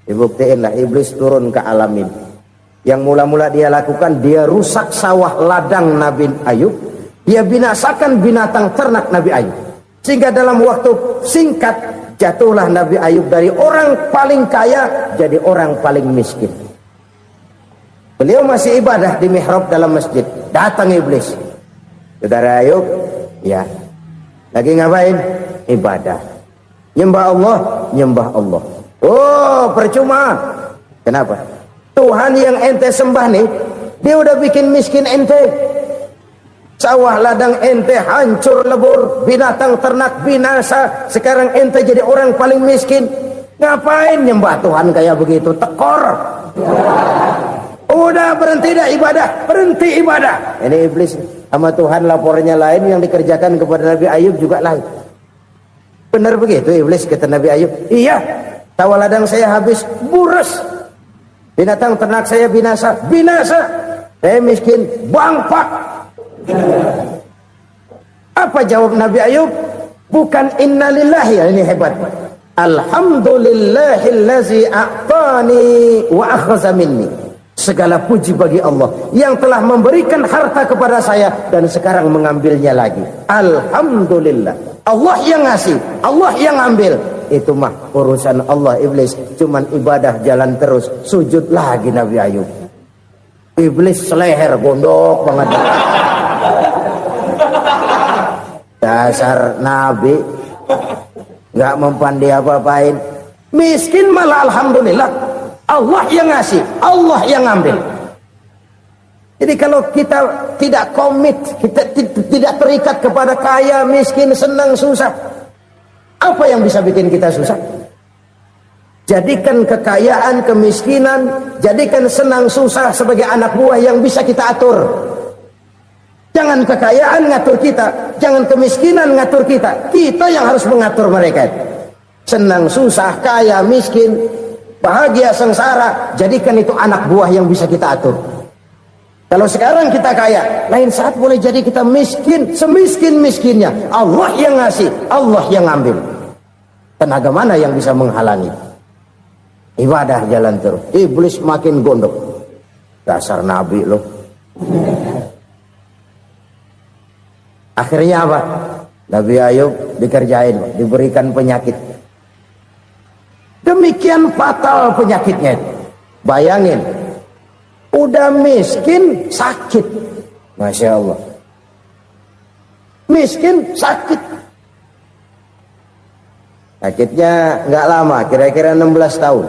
Speaker 1: Dibuktiin lah, iblis turun ke alam ini. Yang mula-mula dia lakukan, dia rusak sawah ladang Nabi Ayub. Dia binasakan binatang ternak Nabi Ayub. Sehingga dalam waktu singkat, jatuhlah Nabi Ayub dari orang paling kaya jadi orang paling miskin. Beliau masih ibadah di mihrab dalam masjid. Datang iblis. Saudara Ayub, ya, lagi ngapain? Ibadah. Nyembah Allah, nyembah Allah. Oh, percuma. Kenapa? Tuhan yang ente sembah nih, dia udah bikin miskin ente. Sawah ladang ente hancur lebur, binatang ternak binasa. Sekarang ente jadi orang paling miskin. Ngapain nyembah Tuhan kayak begitu? Tekor. Udah berhenti dah ibadah, berhenti ibadah. Ini iblis sama Tuhan laporannya lain, yang dikerjakan kepada Nabi Ayub juga lain. Benar begitu iblis kata Nabi Ayub? Iya, sawah ladang saya habis, buras. Binatang ternak saya binasa, binasa. Saya miskin, bangpak. Apa jawab Nabi Ayub? Bukan innalillahi, ini hebat. Alhamdulillahillazi a'tani wa akhadha minni. Segala puji bagi Allah yang telah memberikan harta kepada saya dan sekarang mengambilnya lagi. Alhamdulillah. Allah yang ngasih, Allah yang ambil. Itu mah urusan Allah. Iblis cuman ibadah jalan terus, sujud lagi Nabi Ayub. Iblis seleher gondok banget. Dasar Nabi nggak mempan dia apa-apain. Miskin malah alhamdulillah. Allah yang ngasih, Allah yang ambil. Jadi kalau kita tidak komit, kita tidak terikat kepada kaya, miskin, senang, susah, apa yang bisa bikin kita susah? Jadikan kekayaan, kemiskinan, jadikan senang, susah sebagai anak buah yang bisa kita atur. Jangan kekayaan ngatur kita, jangan kemiskinan ngatur kita. Kita yang harus mengatur mereka. Senang, susah, kaya, miskin, bahagia, sengsara, jadikan itu anak buah yang bisa kita atur. Kalau sekarang kita kaya, lain saat boleh jadi kita miskin, semiskin-miskinnya. Allah yang ngasih, Allah yang ambil. Tenaga mana yang bisa menghalangi? Ibadah jalan terus. Iblis makin gondok. Dasar Nabi loh. Akhirnya apa? Nabi Ayub dikerjain, diberikan penyakit. Demikian fatal penyakitnya. Bayangin, udah miskin sakit. Masya Allah. Miskin sakit. Sakitnya nggak lama, kira-kira 16 tahun.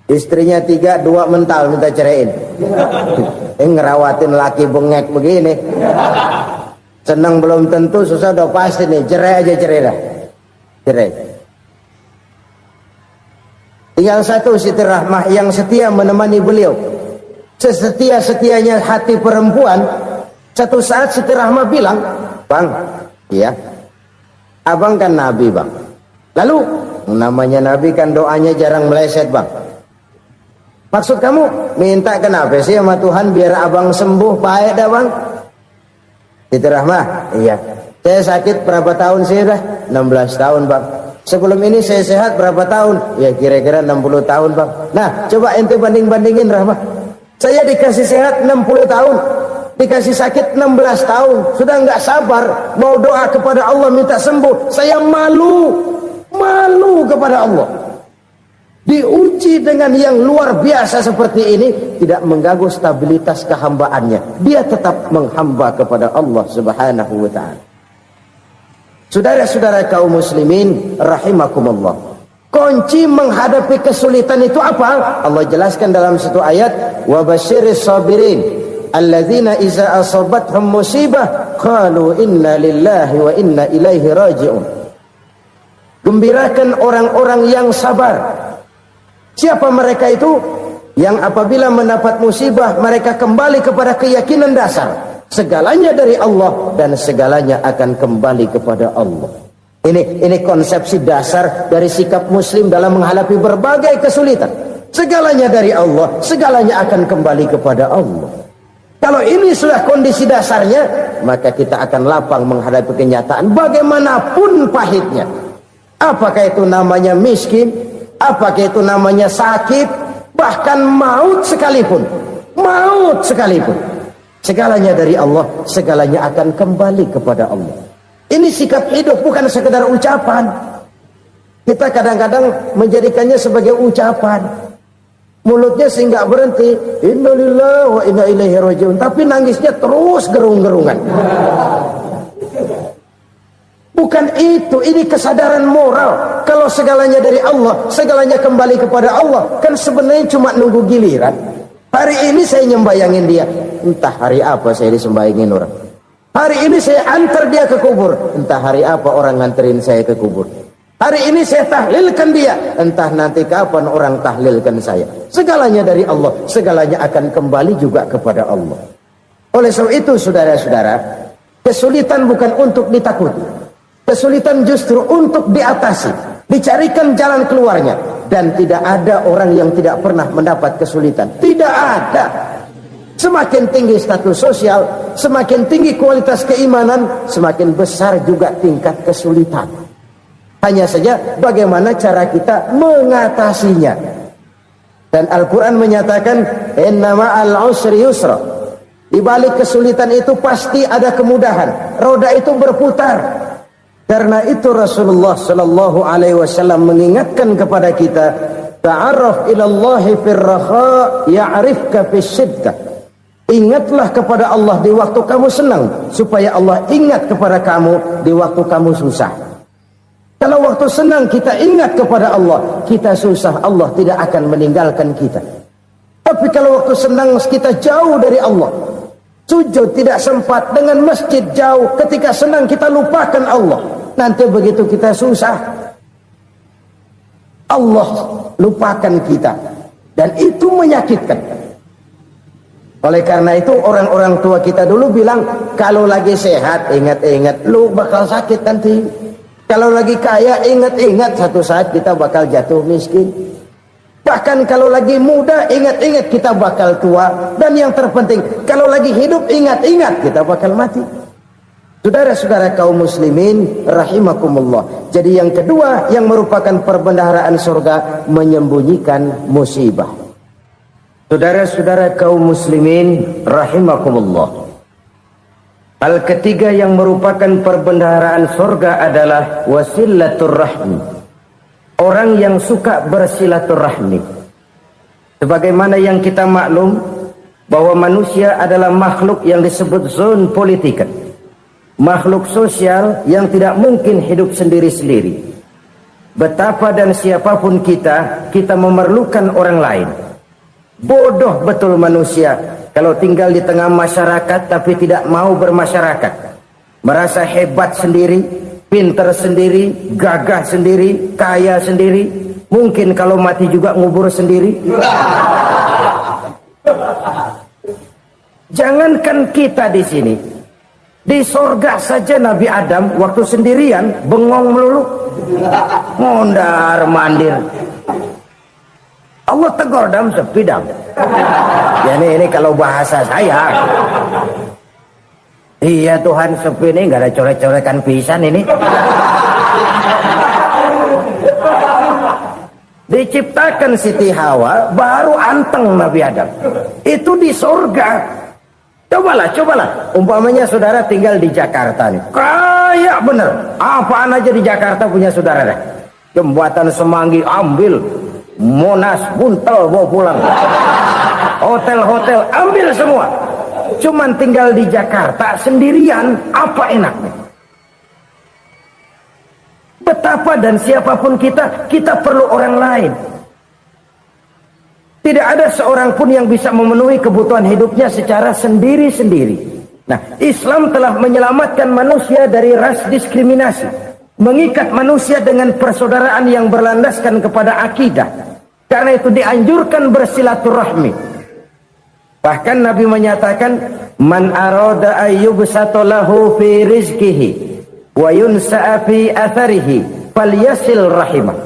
Speaker 1: Istrinya 3, 2 mental minta ceraiin. Ngerawatin laki bengek begini. Senang belum tentu, susah udah pasti nih. Cerai aja, cerai dah. Cerai. Tinggal satu Siti Rahmah yang setia menemani beliau. Sesetia-setianya hati perempuan. Satu saat Siti Rahmah bilang, "Bang, iya, abang kan Nabi, Bang. Lalu, namanya Nabi kan doanya jarang meleset, Bang. Maksud kamu minta kenapa sih sama Tuhan biar abang sembuh baik dah, Bang?" Siti Rahmah, iya. Saya sakit berapa tahun sih dah? 16 tahun, Bang. Sebelum ini saya sehat berapa tahun? Ya kira-kira 60 tahun, Bang. Nah, coba ente banding-bandingin, Rahmah. Saya dikasih sehat 60 tahun, dikasih sakit 16 tahun. Sudah nggak sabar mau doa kepada Allah minta sembuh. Saya malu kepada Allah. Diuji dengan yang luar biasa seperti ini, tidak mengganggu stabilitas kehambaannya. Dia tetap menghamba kepada Allah Subhanahu wa ta'ala. Saudara-saudara kaum muslimin rahimakumullah. Kunci menghadapi kesulitan itu apa? Allah jelaskan dalam satu ayat, wa basyiris sabirin alladzina iza asabathum musibah qalu inna lillahi wa inna ilaihi raji'un. Gembirakan orang-orang yang sabar Siapa mereka itu? Yang apabila mendapat musibah mereka kembali kepada keyakinan dasar, segalanya dari Allah dan segalanya akan kembali kepada Allah. Ini konsepsi dasar dari sikap muslim dalam menghadapi berbagai kesulitan. Segalanya dari Allah, segalanya akan kembali kepada Allah. Kalau ini sudah kondisi dasarnya, maka kita akan lapang menghadapi kenyataan bagaimanapun pahitnya. Apakah itu namanya miskin, apakah itu namanya sakit, bahkan maut sekalipun. Maut sekalipun. Segalanya dari Allah, segalanya akan kembali kepada Allah. Ini sikap hidup, bukan sekedar ucapan. Kita kadang-kadang menjadikannya sebagai ucapan. Mulutnya sehingga berhenti, innalillahi wa inna ilaihi rajiun, tapi nangisnya terus gerung-gerungan. Bukan itu, ini kesadaran moral. Kalau segalanya dari Allah, segalanya kembali kepada Allah, kan sebenarnya cuma nunggu giliran. Hari ini saya nyembayangin dia, entah hari apa saya disembayangin orang. Hari ini saya antar dia ke kubur, entah hari apa orang nganterin saya ke kubur. Hari ini saya tahlilkan dia, entah nanti kapan orang tahlilkan saya. Segalanya dari Allah, segalanya akan kembali juga kepada Allah. Oleh sebab itu saudara-saudara, kesulitan bukan untuk ditakuti. Kesulitan justru untuk diatasi, dicarikan jalan keluarnya. Dan tidak ada orang yang tidak pernah mendapat kesulitan. Tidak ada. Semakin tinggi status sosial, semakin tinggi kualitas keimanan, semakin besar juga tingkat kesulitan. Hanya saja bagaimana cara kita mengatasinya. Dan Al-Quran menyatakan, inna ma'al usri yusra. Di balik kesulitan itu pasti ada kemudahan. Roda itu berputar. Karena itu Rasulullah sallallahu alaihi wasallam mengingatkan kepada kita, ta'arraf ilallahi fir raha ya'rifka fis syiddah. Ingatlah kepada Allah di waktu kamu senang, supaya Allah ingat kepada kamu di waktu kamu susah. Kalau waktu senang kita ingat kepada Allah, kita susah, Allah tidak akan meninggalkan kita. Tapi kalau waktu senang kita jauh dari Allah, sujud tidak sempat, dengan masjid jauh, ketika senang kita lupakan Allah. Nanti begitu kita susah, Allah lupakan kita. Dan itu menyakitkan. Oleh karena itu orang-orang tua kita dulu bilang, kalau lagi sehat ingat-ingat lu bakal sakit nanti. Kalau lagi kaya ingat-ingat satu saat kita bakal jatuh miskin. Bahkan kalau lagi muda ingat-ingat kita bakal tua. Dan yang terpenting kalau lagi hidup ingat-ingat kita bakal mati. Saudara-saudara kaum muslimin rahimakumullah. Jadi yang kedua yang merupakan perbendaharaan surga, menyembunyikan musibah. Saudara-saudara kaum muslimin rahimakumullah. Hal ketiga yang merupakan perbendaharaan surga adalah wasilatur rahmi. Orang yang suka bersilaturahmi. Sebagaimana yang kita maklum bahwa manusia adalah makhluk yang disebut zon politika. Makhluk sosial yang tidak mungkin hidup sendiri-sendiri. Betapa dan siapapun kita memerlukan orang lain. Bodoh betul manusia kalau tinggal di tengah masyarakat tapi tidak mau bermasyarakat. Merasa hebat sendiri, pintar sendiri, gagah sendiri, kaya sendiri. Mungkin kalau mati juga ngubur sendiri. Jangankan kita di sini, di sorga saja Nabi Adam waktu sendirian bengong melulu, mondar mandir. Allah tegur dam sepi dam. Ya ini kalau bahasa saya. Iya Tuhan sepi ini nggak ada coret-corekan pisan ini. Diciptakan Siti Hawa baru anteng Nabi Adam. Itu di surga. Cobalah. Umpamanya saudara tinggal di Jakarta nih. Kaya bener. Apaan aja di Jakarta punya saudara deh. Jembatan Semanggi ambil. Monas, Buntel bawa pulang. Hotel-hotel ambil semua. Cuman tinggal di Jakarta sendirian, apa enaknya? Betapa dan siapapun kita perlu orang lain. Tidak ada seorang pun yang bisa memenuhi kebutuhan hidupnya secara sendiri-sendiri. Nah, Islam telah menyelamatkan manusia dari ras diskriminasi. Mengikat manusia dengan persaudaraan yang berlandaskan kepada akidah. Karena itu dianjurkan bersilaturahmi. Bahkan Nabi menyatakan, man arada ayyubsata lahu fi rizqihi wa yunsa'a fi atharihi falyasil rahimah.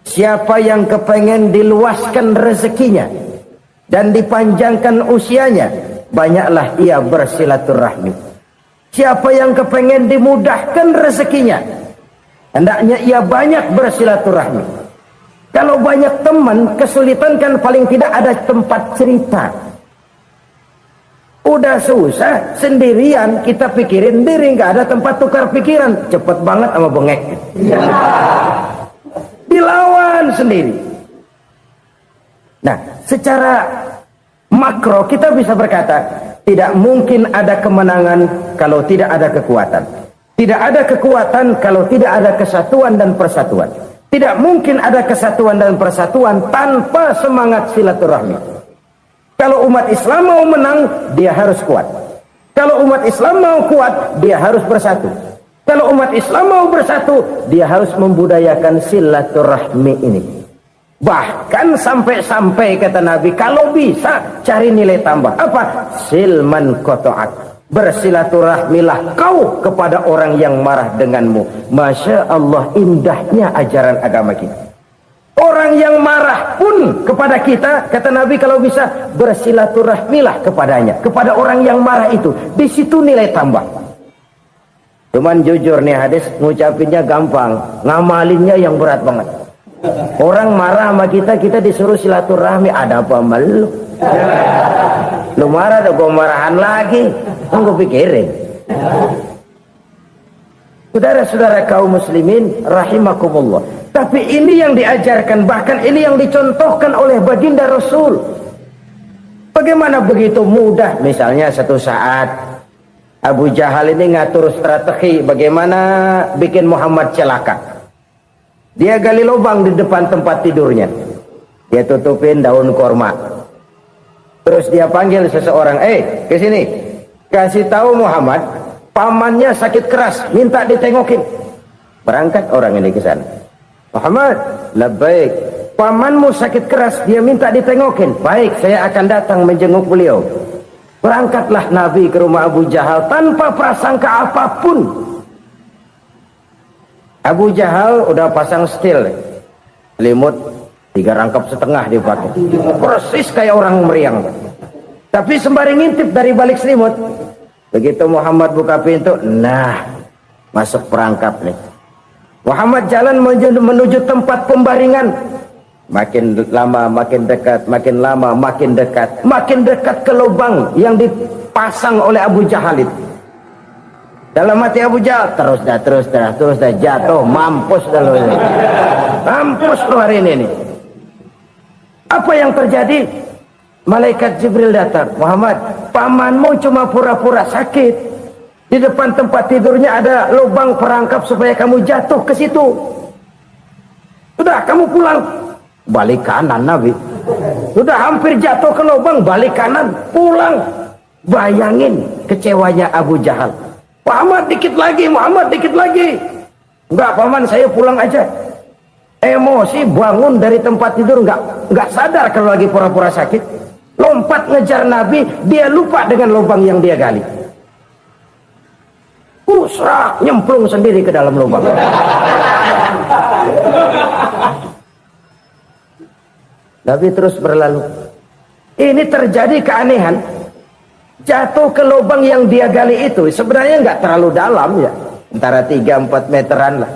Speaker 1: Siapa yang kepengen diluaskan rezekinya dan dipanjangkan usianya, banyaklah ia bersilaturahmi. Siapa yang kepengen dimudahkan rezekinya, hendaknya ia banyak bersilaturahmi. Kalau banyak teman, kesulitan kan paling tidak ada tempat cerita. Udah susah sendirian, kita pikirin diri, nggak ada tempat tukar pikiran. Cepet banget sama bengek. Dilawan sendiri. Nah, secara makro kita bisa berkata, tidak mungkin ada kemenangan kalau tidak ada kekuatan. Tidak ada kekuatan kalau tidak ada kesatuan dan persatuan. Tidak mungkin ada kesatuan dan persatuan tanpa semangat silaturahmi. Kalau umat Islam mau menang, dia harus kuat. Kalau umat Islam mau kuat, dia harus bersatu. Kalau umat Islam mau bersatu, dia harus membudayakan silaturahmi ini. Bahkan sampai-sampai kata Nabi, kalau bisa cari nilai tambah. Apa? Silman qata'ak. Bersilaturahmilah kau kepada orang yang marah denganmu. Masya Allah, indahnya ajaran agama kita. Orang yang marah pun kepada kita, kata Nabi, kalau bisa bersilaturahmilah kepadanya, kepada orang yang marah itu. Di situ nilai tambah. Cuman jujur nih hadis, ngucapinnya gampang, ngamalinnya yang berat banget. Orang marah sama kita, kita disuruh silaturahmi, ada apa sama lu? Lu marah, ada gua marahan lagi. Tunggu pikirin. Saudara-saudara kaum muslimin rahimakumullah. Tapi ini yang diajarkan, bahkan ini yang dicontohkan oleh baginda Rasul. Bagaimana begitu mudah, misalnya satu saat Abu Jahal ini ngatur strategi bagaimana bikin Muhammad celaka. Dia gali lubang di depan tempat tidurnya. Dia tutupin daun korma. Terus dia panggil seseorang, ke sini. Kasih tahu Muhammad, pamannya sakit keras, minta ditengokin. Berangkat orang ini ke sana. Muhammad, labbaik. Pamanmu sakit keras, dia minta ditengokin. Baik, saya akan datang menjenguk beliau. Berangkatlah Nabi ke rumah Abu Jahal tanpa prasangka apapun. Abu Jahal udah pasang setil, selimut 3 rangkap setengah dipakai, persis kayak orang meriang. Tapi sembari ngintip dari balik selimut, begitu Muhammad buka pintu, nah masuk perangkap nih. Muhammad jalan menuju tempat pembaringan. Makin lama makin dekat, makin lama makin dekat, makin dekat ke lubang yang dipasang oleh Abu Jahal itu. Dalam hati Abu Jahal, terus dah jatuh, mampus dah lo ini. Mampus lo hari ini nih. Apa yang terjadi? Malaikat Jibril datang. Muhammad, pamanmu cuma pura-pura sakit. Di depan tempat tidurnya ada lubang perangkap supaya kamu jatuh ke situ. Sudah, kamu pulang. Balik kanan Nabi. Sudah hampir jatuh ke lubang, balik kanan, pulang. Bayangin kecewanya Abu Jahal. Muhammad dikit lagi, Muhammad dikit lagi. Enggak paman, saya pulang aja. Emosi bangun dari tempat tidur, enggak sadar kalau lagi pura-pura sakit. Lompat ngejar Nabi, dia lupa dengan lubang yang dia gali. Serak, nyemplung sendiri ke dalam lubang. Nabi terus berlalu. Ini terjadi keanehan. Jatuh ke lubang yang dia gali itu sebenarnya nggak terlalu dalam ya, antara 3-4 meteran lah.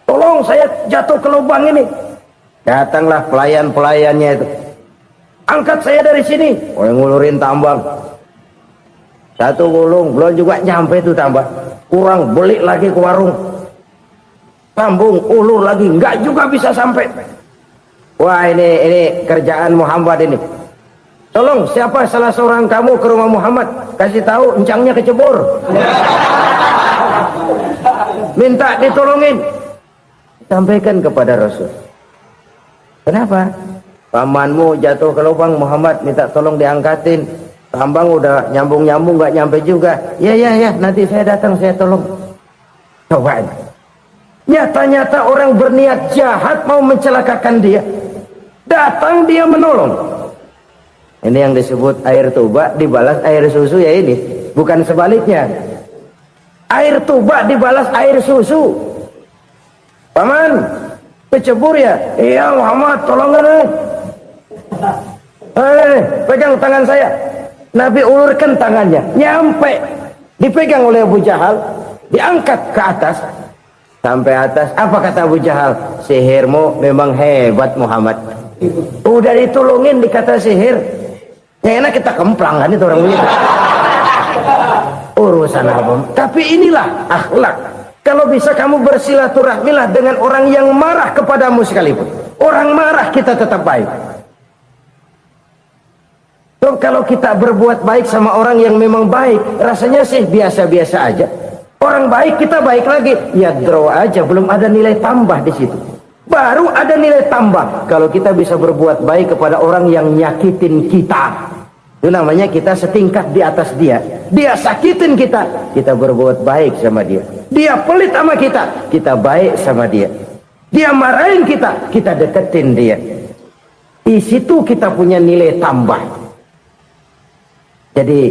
Speaker 1: Tolong saya jatuh ke lubang ini. Datanglah pelayan-pelayannya itu. Angkat saya dari sini. Oh, yang ngulurin tambang. Satu gulung, belum juga nyampe itu tambah. Kurang, beli lagi ke warung. Sambung, ulur lagi, nggak juga bisa sampai. Wah, ini kerjaan Muhammad ini. Tolong, siapa salah seorang kamu ke rumah Muhammad? Kasih tahu, encangnya kecebur. Minta ditolongin. Sampaikan kepada Rasul. Kenapa? Pamanmu jatuh ke lubang, Muhammad minta tolong diangkatin. Tambang udah nyambung-nyambung nggak nyampe juga. Ya, nanti saya datang, saya tolong. Coba. Nyata-nyata orang berniat jahat mau mencelakakan dia. Datang dia menolong. Ini yang disebut air tuba dibalas air susu ya ini. Bukan sebaliknya. Air tuba dibalas air susu. Paman, kecebur ya? Iya Muhammad, tolongkan. Pegang tangan saya. Nabi ulurkan tangannya. Nyampe. Dipegang oleh Abu Jahal. Diangkat ke atas. Sampai atas. Apa kata Abu Jahal? Sihirmu memang hebat Muhammad. Udah ditolongin dikata sihir. Ya enak kita kemplang kan itu orang begitu. Urusan apa? Tapi inilah akhlak. Kalau bisa kamu bersilaturahmilah dengan orang yang marah kepadamu sekalipun. Orang marah kita tetap baik. So, kalau kita berbuat baik sama orang yang memang baik, rasanya sih biasa-biasa aja. Orang baik kita baik lagi, ya draw aja, belum ada nilai tambah di situ. Baru ada nilai tambah kalau kita bisa berbuat baik kepada orang yang nyakitin kita. Itu namanya kita setingkat di atas dia. Dia sakitin kita, kita berbuat baik sama dia. Dia pelit sama kita, kita baik sama dia. Dia marahin kita, kita deketin dia. Di situ kita punya nilai tambah. Jadi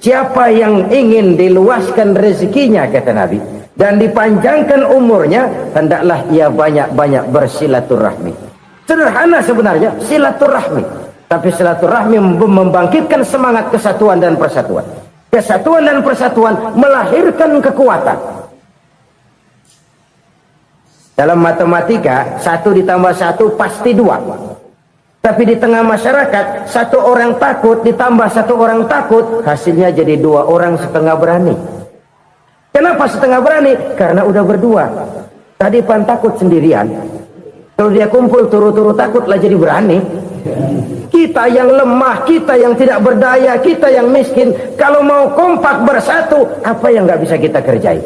Speaker 1: siapa yang ingin diluaskan rezekinya kata Nabi dan dipanjangkan umurnya, hendaklah ia banyak-banyak bersilaturahmi. Sederhana sebenarnya silaturahmi, tapi silaturahmi membangkitkan semangat kesatuan dan persatuan. Kesatuan dan persatuan melahirkan kekuatan. Dalam matematika 1 ditambah 1 pasti 2. Tapi di tengah masyarakat, 1 orang takut ditambah 1 orang takut, hasilnya jadi 2 orang setengah berani. Kenapa setengah berani? Karena udah berdua. Tadi pan takut sendirian. Kalau dia kumpul turu-turu takutlah jadi berani. Kita yang lemah, kita yang tidak berdaya, kita yang miskin, kalau mau kompak bersatu, apa yang nggak bisa kita kerjain?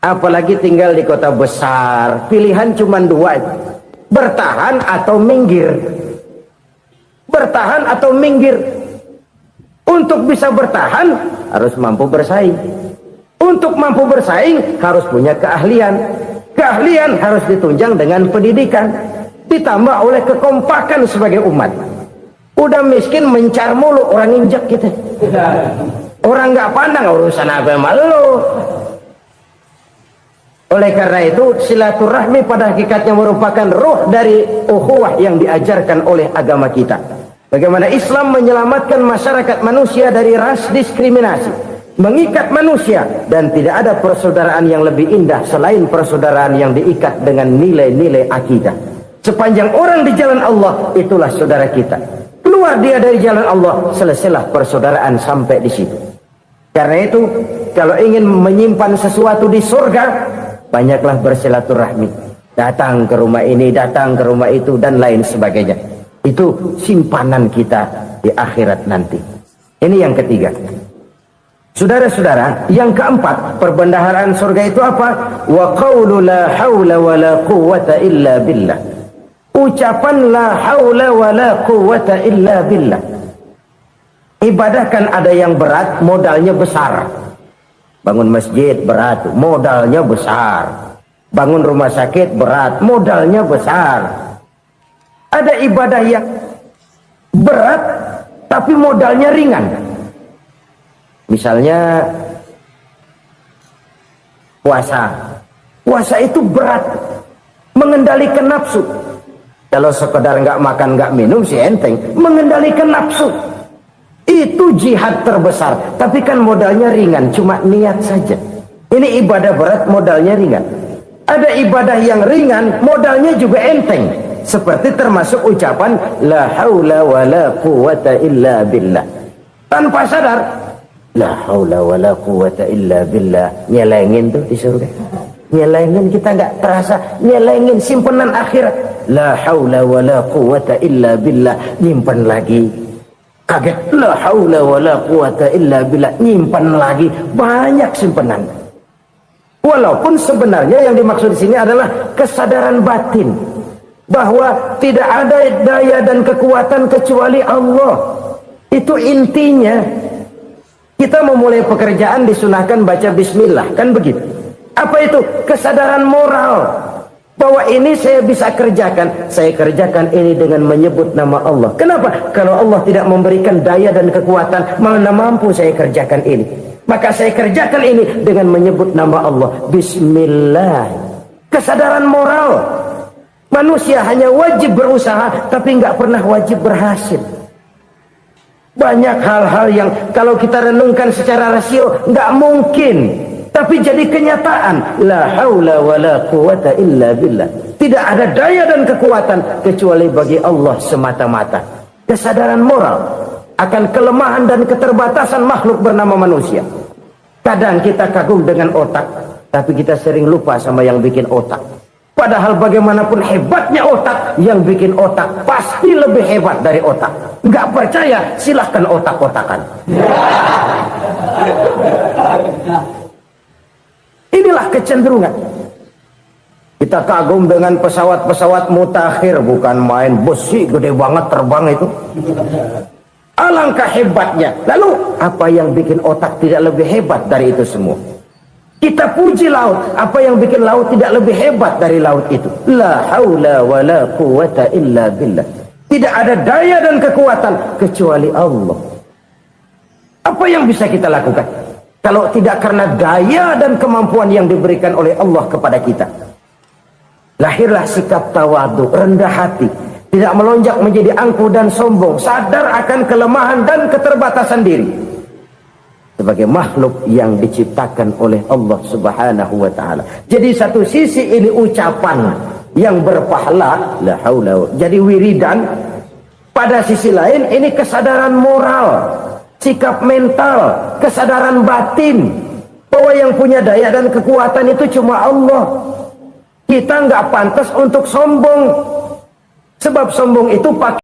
Speaker 1: Apalagi tinggal di kota besar, pilihan cuma 2. Bertahan atau minggir. Bertahan atau minggir. Untuk bisa bertahan harus mampu bersaing. Untuk mampu bersaing harus punya keahlian. Keahlian harus ditunjang dengan pendidikan, ditambah oleh kekompakan sebagai umat. Udah miskin mencar mulu, orang injak kita. Orang nggak pandang urusan apa malu. Oleh karena itu silaturahmi pada hakikatnya merupakan ruh dari ukhuwah yang diajarkan oleh agama kita. Bagaimana Islam menyelamatkan masyarakat manusia dari ras diskriminasi, mengikat manusia, dan tidak ada persaudaraan yang lebih indah selain persaudaraan yang diikat dengan nilai-nilai akidah. Sepanjang orang di jalan Allah, itulah saudara kita. Keluar dia dari jalan Allah, selesailah persaudaraan sampai di situ. Karena itu, kalau ingin menyimpan sesuatu di surga, banyaklah bersilaturahmi. Datang ke rumah ini, datang ke rumah itu, dan lain sebagainya. Itu simpanan kita di akhirat nanti. Ini yang ketiga. Saudara-saudara, yang keempat, perbendaharaan surga itu apa? Wa qawlu la hawla wa la quwwata illa billah. Ucapan la hawla wa la quwwata illa billah. Ibadah kan ada yang berat, modalnya besar. Bangun masjid berat, modalnya besar. Bangun rumah sakit berat, modalnya besar. Ada ibadah yang berat tapi modalnya ringan. Misalnya puasa. Puasa itu berat, mengendalikan nafsu. Kalau sekedar nggak makan nggak minum sih enteng, mengendalikan nafsu. Itu jihad terbesar, tapi kan modalnya ringan, cuma niat saja. Ini ibadah berat, modalnya ringan. Ada ibadah yang ringan, modalnya juga enteng. Seperti termasuk ucapan la haula wa la quwwata illa billah. Tanpa sadar, la haula wa la quwwata illa billah. Nyelengin tuh di surga. Nyelengin, kita nggak terasa, nyelengin simpenan akhirat. La haula wa la quwwata illa billah. Nyimpen lagi. Kaget, la haula wa la quwwata illa billah, nyimpan lagi, banyak simpenan. Walaupun sebenarnya yang dimaksud di sini adalah kesadaran batin bahwa tidak ada daya dan kekuatan kecuali Allah. Itu intinya. Kita memulai pekerjaan disunahkan baca bismillah, kan begitu. Apa itu? Kesadaran moral Bahwa ini saya bisa kerjakan. Saya kerjakan ini dengan menyebut nama Allah. Kenapa? Kalau Allah tidak memberikan daya dan kekuatan, mana mampu saya kerjakan ini. Maka saya kerjakan ini dengan menyebut nama Allah. Bismillah. Kesadaran moral. Manusia hanya wajib berusaha, tapi nggak pernah wajib berhasil. Banyak hal-hal yang kalau kita renungkan secara rasio nggak mungkin, tapi jadi kenyataan. La haula wala quwata illa billah. Tidak ada daya dan kekuatan kecuali bagi Allah semata-mata. Kesadaran moral akan kelemahan dan keterbatasan makhluk bernama manusia. Kadang kita kagum dengan otak, tapi kita sering lupa sama yang bikin otak. Padahal bagaimanapun hebatnya otak, yang bikin otak pasti lebih hebat dari otak. Nggak percaya, silahkan otak-otakan. Inilah kecenderungan. Kita kagum dengan pesawat-pesawat mutakhir, bukan main besi gede banget terbang itu. Alangkah hebatnya. Lalu apa yang bikin otak tidak lebih hebat dari itu semua? Kita puji laut, apa yang bikin laut tidak lebih hebat dari laut itu? La haula wala quwata illa billah. Tidak ada daya dan kekuatan kecuali Allah. Apa yang bisa kita lakukan kalau tidak karena daya dan kemampuan yang diberikan oleh Allah kepada kita? Lahirlah sikap tawadu, rendah hati, tidak melonjak menjadi angkuh dan sombong, sadar akan kelemahan dan keterbatasan diri. Sebagai makhluk yang diciptakan oleh Allah Subhanahu wa ta'ala. Jadi satu sisi ini ucapan yang berpahala, la haula, jadi wiridan. Pada sisi lain ini kesadaran moral, sikap mental, kesadaran batin, bahwa yang punya daya dan kekuatan itu cuma Allah. Kita nggak pantas untuk sombong, sebab sombong itu pakai